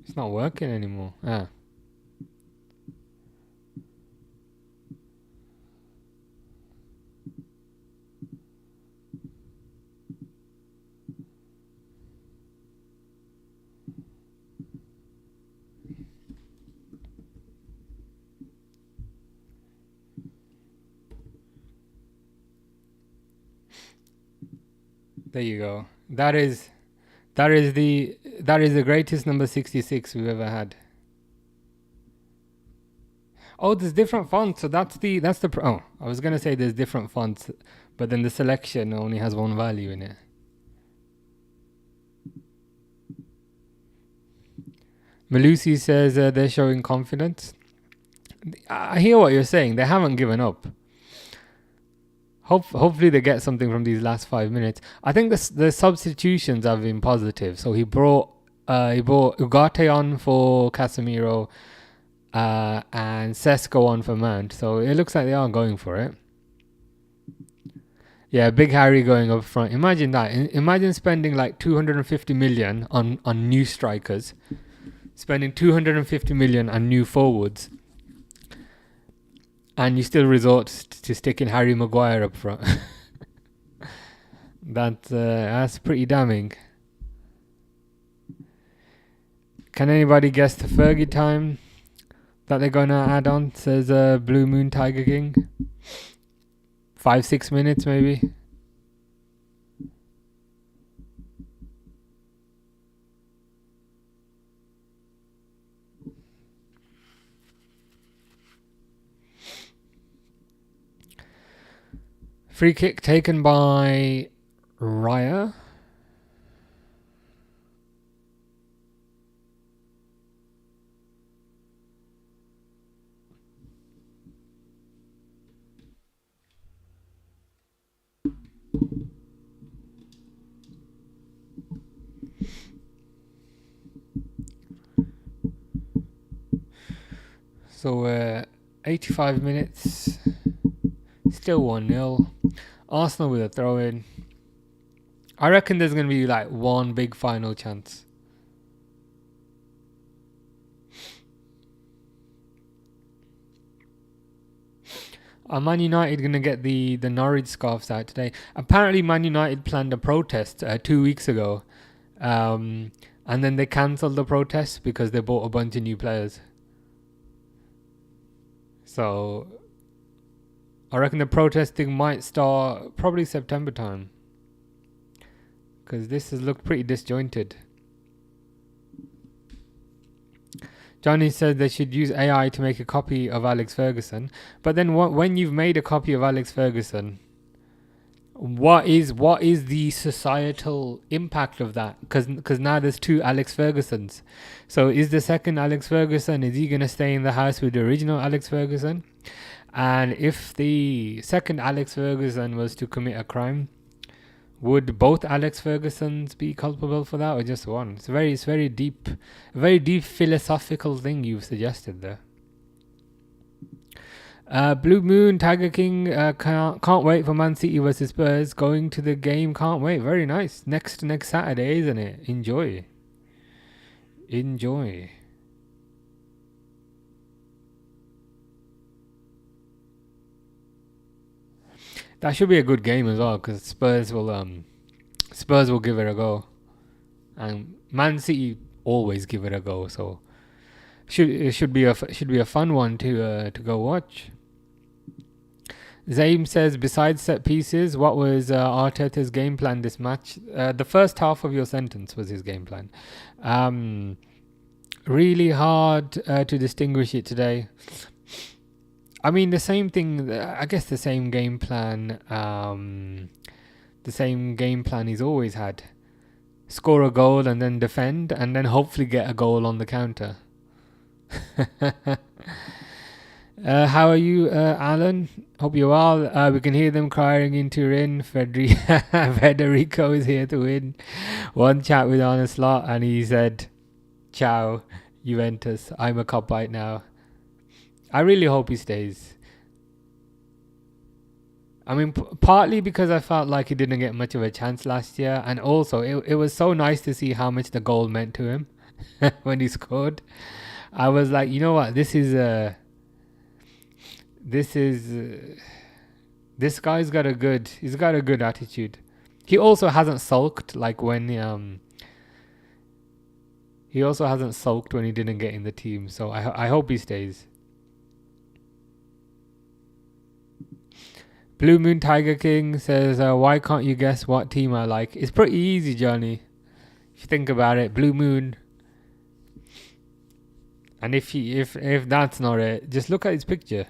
It's not working anymore. Ah. There you go. That is the greatest number 66 we've ever had. Oh, there's different fonts. So oh, I was gonna say there's different fonts, but then the selection only has one value in it. Malusi says they're showing confidence. I hear what you're saying. They haven't given up. Hopefully they get something from these last 5 minutes. I think the substitutions have been positive. So he brought Ugarte on for Casemiro, and Sesko on for Mount. So it looks like they are going for it. Yeah, Big Harry going up front. Imagine that. Imagine spending like 250 million on new strikers, spending 250 million on new forwards, and you still resort to sticking Harry Maguire up front. That's pretty damning. Can anybody guess the Fergie time that they're going to add on? Says Blue Moon Tiger King. 5-6 minutes maybe. Free kick taken by Raya. So 85 minutes, still 1-0. Arsenal with a throw in. I reckon there's going to be like one big final chance. Are Man United going to get the Norwich scarves out today? Apparently Man United planned a protest 2 weeks ago. And then they cancelled the protest because they bought a bunch of new players. So I reckon the protesting might start probably September time, because this has looked pretty disjointed. Johnny said they should use AI to make a copy of Alex Ferguson. But then when you've made a copy of Alex Ferguson, what is the societal impact of that? Because now there's 2 Alex Fergusons. So is the second Alex Ferguson, is he going to stay in the house with the original Alex Ferguson? And if the second Alex Ferguson was to commit a crime, would both Alex Fergusons be culpable for that, or just one? It's very deep philosophical thing you've suggested there. Blue Moon, Tiger King, can't wait for Man City versus Spurs. Going to the game, can't wait. Very nice. Next Saturday, isn't it? Enjoy. That should be a good game as well, because Spurs will give it a go, and Man City always give it a go. So it should be a fun one to go watch. Zaim says, besides set pieces, what was Arteta's game plan this match? The first half of your sentence was his game plan. Really hard to distinguish it today. I mean, the same thing. I guess the same game plan. The same game plan he's always had: score a goal and then defend, and then hopefully get a goal on the counter. How are you, Alan? Hope you're well. We can hear them crying in Turin. Federico is here to win. One chat with on a slot, and he said, "Ciao, Juventus. I'm a cup right now." I really hope he stays. I mean, partly because I felt like he didn't get much of a chance last year, and also it was so nice to see how much the goal meant to him when he scored. I was like, you know what, this guy's got a good attitude. He also hasn't sulked like when he didn't get in the team. So I hope he stays. Blue Moon Tiger King says, why can't you guess what team I like? It's pretty easy, Johnny. If you think about it, Blue Moon. And if that's not it, just look at his picture.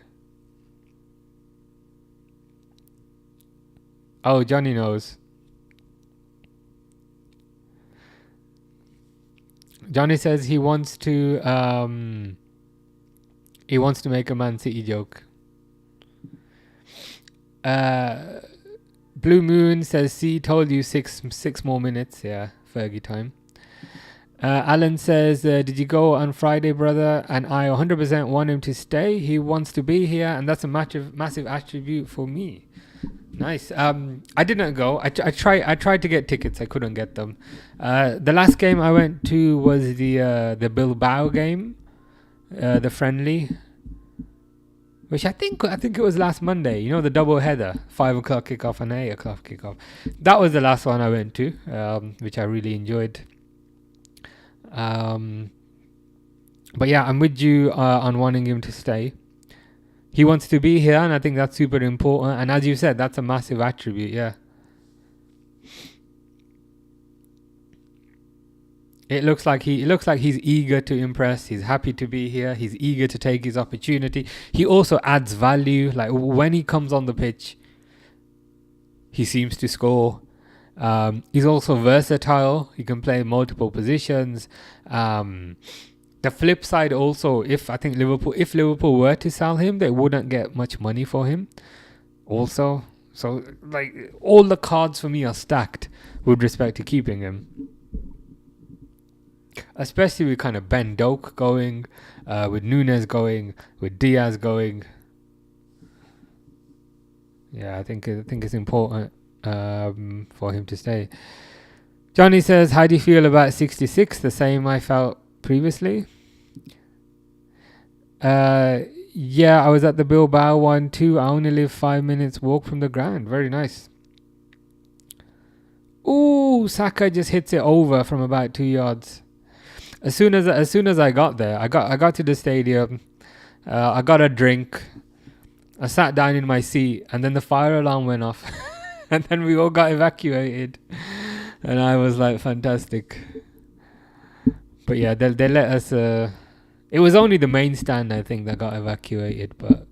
Oh, Johnny knows. Johnny says he wants to make a Man City joke. Blue Moon says, see, told you six more minutes. Yeah, Fergie time. Alan says, did you go on Friday, brother? And I 100% want him to stay. He wants to be here, and that's a massive attribute for me. Nice. I didn't go. I tried to get tickets. I couldn't get them. The last game I went to was the Bilbao game, the friendly, which I think it was last Monday. You know, the double header, 5 o'clock kickoff and 8 o'clock kickoff. That was the last one I went to, which I really enjoyed. But yeah, I'm with you on wanting him to stay. He wants to be here, and I think that's super important. And as you said, that's a massive attribute. Yeah. It looks like he's eager to impress. He's happy to be here. He's eager to take his opportunity. He also adds value. Like when he comes on the pitch, he seems to score. He's also versatile. He can play multiple positions. The flip side also, if Liverpool were to sell him, they wouldn't get much money for him. Also, so like all the cards for me are stacked with respect to keeping him. Especially with kind of Ben Doak going, with Nunes going, with Diaz going. Yeah, I think it's important for him to stay. Johnny says, how do you feel about 66? The same I felt previously. Yeah, I was at the Bilbao one too. I only live 5 minutes walk from the ground. Very nice. Ooh, Saka just hits it over from about 2 yards. As soon as I got there, I got to the stadium. I got a drink. I sat down in my seat, and then the fire alarm went off, and then we all got evacuated. And I was like, fantastic. But yeah, they let us. It was only the main stand, I think, that got evacuated. But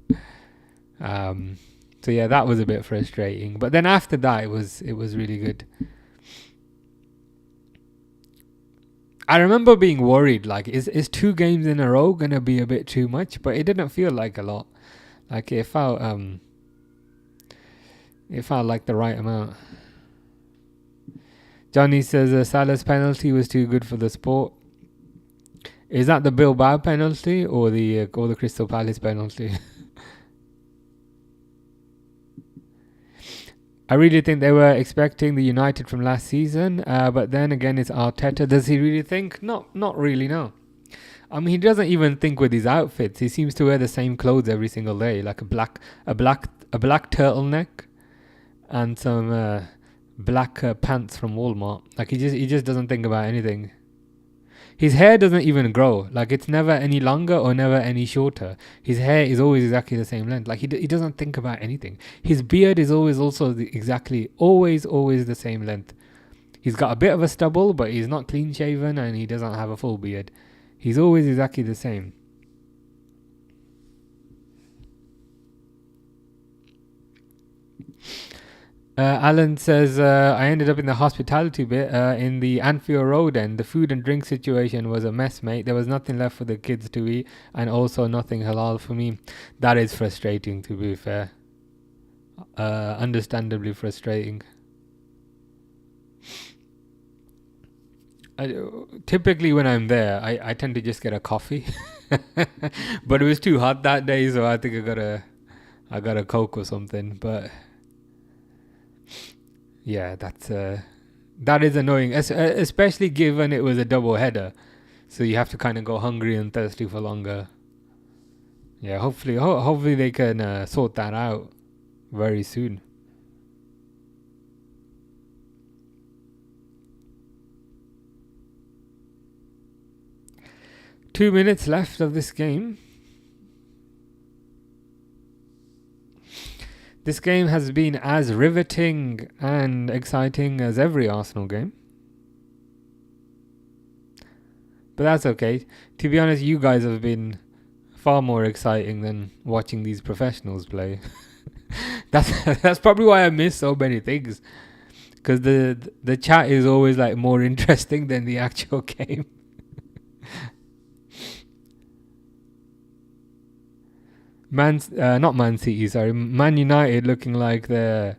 so yeah, that was a bit frustrating. But then after that, it was really good. I remember being worried, like, is 2 games in a row gonna be a bit too much? But it didn't feel like a lot. Like it felt like the right amount. Johnny says Salah's penalty was too good for the sport. Is that the Bilbao penalty or the Crystal Palace penalty? I really think they were expecting the United from last season, but then again, it's Arteta. Does he really think? Not really. No. I mean, he doesn't even think with his outfits. He seems to wear the same clothes every single day, like a black turtleneck and some black pants from Walmart. Like he just doesn't think about anything. His hair doesn't even grow. Like it's never any longer or never any shorter. His hair is always exactly the same length. Like he doesn't think about anything. His beard is always also always the same length. He's got a bit of a stubble, but he's not clean shaven and he doesn't have a full beard. He's always exactly the same. Alan says, I ended up in the hospitality bit in the Anfield Road end. The food and drink situation was a mess, mate. There was nothing left for the kids to eat and also nothing halal for me. That is frustrating, to be fair. Understandably frustrating. Typically when I'm there, I tend to just get a coffee. But it was too hot that day, so I think I got a Coke or something. But yeah, that is annoying, especially given it was a double header, so you have to kind of go hungry and thirsty for longer. Yeah, hopefully they can sort that out very soon. Two minutes left of this game. This game has been as riveting and exciting as every Arsenal game. But that's okay. To be honest, you guys have been far more exciting than watching these professionals play. That's probably why I miss so many things. Because the chat is always like more interesting than the actual game. Not Man City, sorry. Man United looking like they're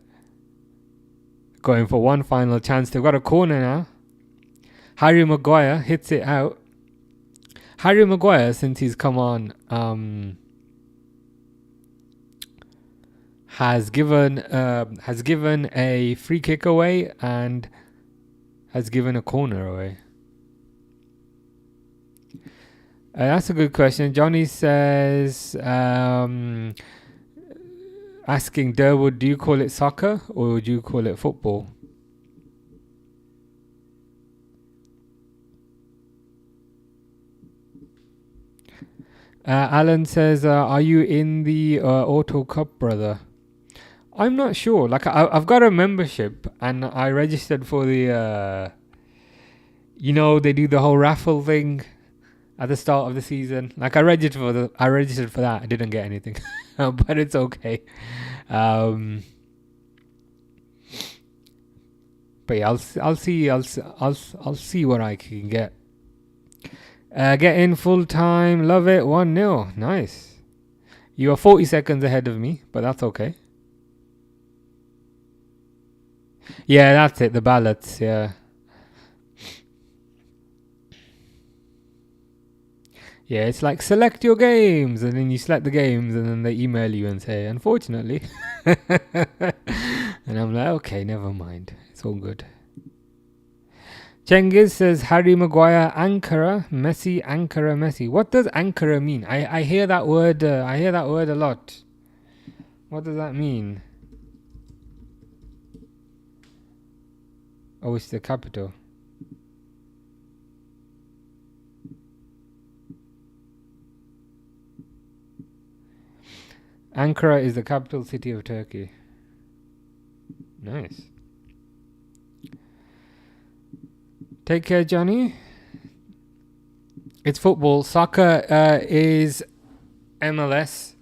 going for one final chance. They've got a corner now. Harry Maguire hits it out. Harry Maguire, since he's come on, has given a free kick away and has given a corner away. That's a good question. Johnny says, asking Durwood, do you call it soccer or would you call it football? Alan says, are you in the Auto Cup, brother? I'm not sure. Like, I've got a membership and I registered for the, they do the whole raffle thing at the start of the season. Like I registered for that. I didn't get anything, but it's okay. But yeah, I'll see what I can get. Get in full time. Love it. 1-0. Nice. You are 40 seconds ahead of me, but that's okay. Yeah, that's it. The ballots. Yeah. Yeah, it's like select your games, and then you select the games, and then they email you and say, unfortunately. And I'm like, okay, never mind. It's all good. Cengiz says, Harry Maguire, Ankara, Messi, Ankara, Messi. What does Ankara mean? I hear that word. I hear that word a lot. What does that mean? Oh, it's the capital. Ankara is the capital city of Turkey. Nice. Take care, Johnny. It's football. Soccer is MLS,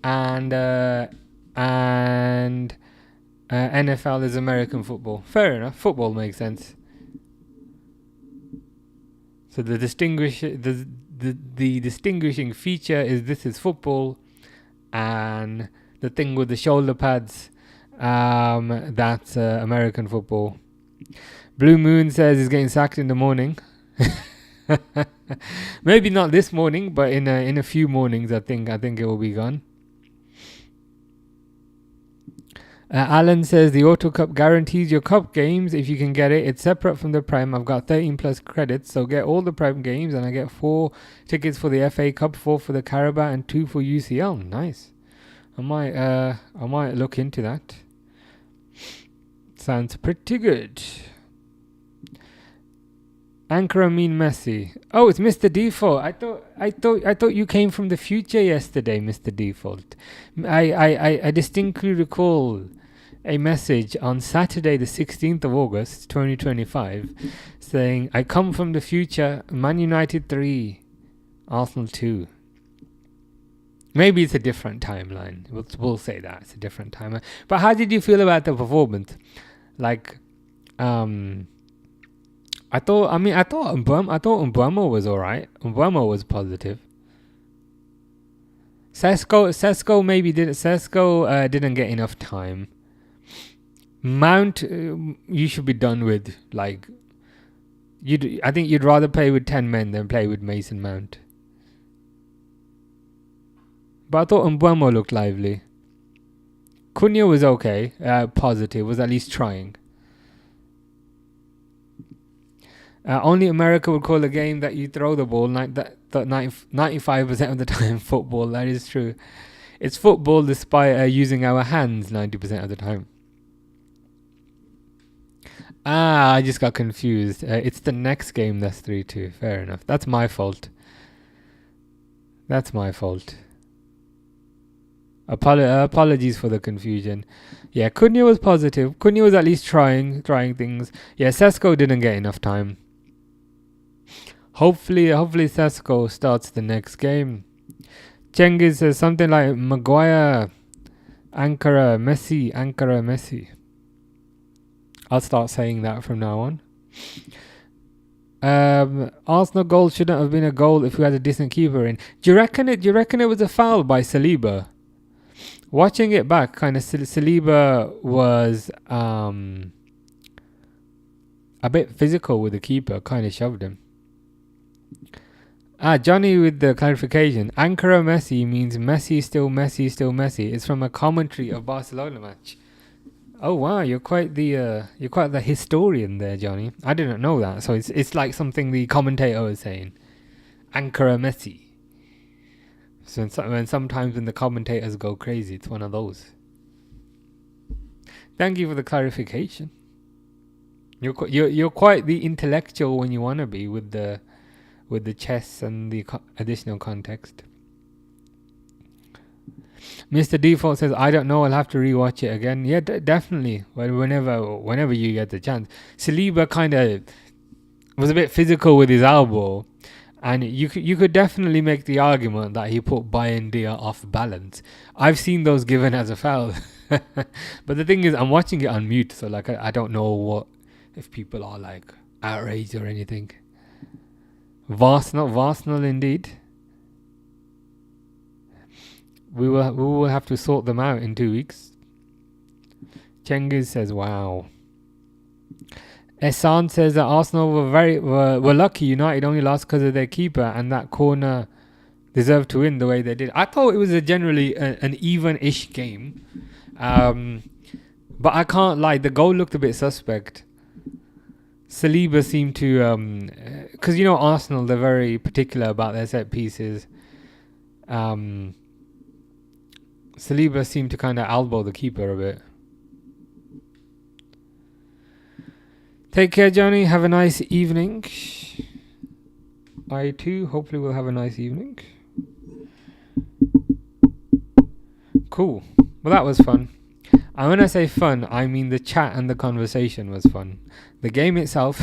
and NFL is American football. Fair enough. Football makes sense. So the distinguishing feature is this is football, and the thing with the shoulder pads, that's American football. Blue Moon says he's getting sacked in the morning. Maybe not this morning, but in a few mornings, I think it will be gone. Alan says the Auto Cup guarantees your cup games if you can get it. It's separate from the Prem. I've got 13 plus credits, so get all the Prem games, and I get 4 tickets for the FA Cup, 4 for the Carabao, and 2 for UCL. Nice. I might look into that. Sounds pretty good. Ankara mean Messi. Oh, it's Mr. Default. I thought you came from the future yesterday, Mr. Default. I distinctly recall a message on Saturday the 16th of August 2025 saying, I come from the future, Man United 3, Arsenal 2. Maybe it's a different timeline. We'll say that it's a different timeline. But how did you feel about the performance? Like, I thought Mbeumo was alright. Mbeumo was positive. Sesko maybe didn't. Sesko didn't get enough time. Mount, you should be done with. Like, I think you'd rather play with 10 men than play with Mason Mount. But I thought Mbeumo looked lively. Cunha was okay, positive, was at least trying. Only America would call a game that you throw the ball 95% of the time football. That is true. It's football despite using our hands 90% of the time. I just got confused. It's the next game that's 3-2. Fair enough. That's my fault. Apologies for the confusion. Yeah, Cunha was positive. Cunha was at least trying things. Yeah, Sesko didn't get enough time. Hopefully Sesko starts the next game. Cengiz says something like Maguire, Ankara, Messi. I'll start saying that from now on. Arsenal goal shouldn't have been a goal if we had a decent keeper in. Do you reckon it was a foul by Saliba? Watching it back, kind of Saliba was a bit physical with the keeper, kind of shoved him. Johnny with the clarification. Ankara Messi means Messi still Messi. It's from a commentary of Barcelona match. Oh wow, you're quite the historian there, Johnny. I didn't know that. So it's like something the commentator was saying. Ankara Messi. So sometimes when the commentators go crazy, it's one of those. Thank you for the clarification. You're quite the intellectual when you want to be with the chess and the additional context. Mr. Default says, I don't know, I'll have to rewatch it again. Yeah, definitely. Whenever you get the chance. Saliba kind of was a bit physical with his elbow, and you could definitely make the argument that he put Bayern Dia off balance. I've seen those given as a foul. But the thing is, I'm watching it on mute, so like I don't know if people are like outraged or anything. Arsenal indeed. We will have to sort them out in 2 weeks. Cengiz says, wow. Ehsan says that Arsenal were lucky. United only lost because of their keeper, and that corner deserved to win the way they did. I thought it was generally an even-ish game. But I can't lie, the goal looked a bit suspect. Saliba seemed to... Because, Arsenal, they're very particular about their set pieces. Saliba seemed to kind of elbow the keeper a bit. Take care, Johnny. Have a nice evening. I too hopefully will have a nice evening. Cool. Well, that was fun. And when I say fun, I mean the chat and the conversation was fun. The game itself,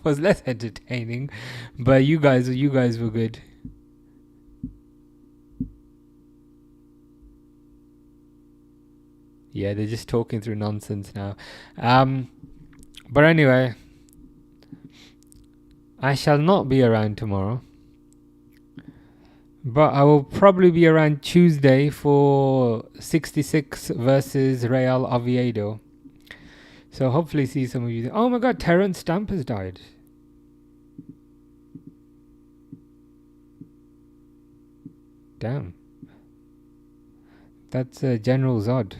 was less entertaining, but you guys were good. Yeah, they're just talking through nonsense now. But anyway, I shall not be around tomorrow. But I will probably be around Tuesday for 66 versus Real Oviedo. So hopefully see some of you. Oh my god, Terence Stamp has died. Damn. That's General Zod.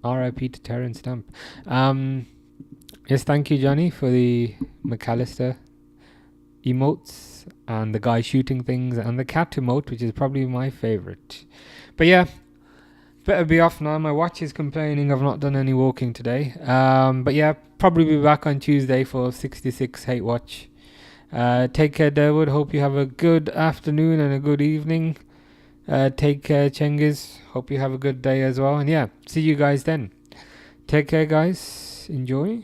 R.I.P. to Terrence Stamp. Yes, thank you, Johnny, for the McAllister emotes and the guy shooting things and the cat emote, which is probably my favorite. But yeah, better be off now. My watch is complaining I've not done any walking today. But yeah, probably be back on Tuesday for 66 Hate Watch. Take care, Derwood. Hope you have a good afternoon and a good evening. Take care, Chengiz. Hope you have a good day as well. And yeah, see you guys then. Take care, guys. Enjoy.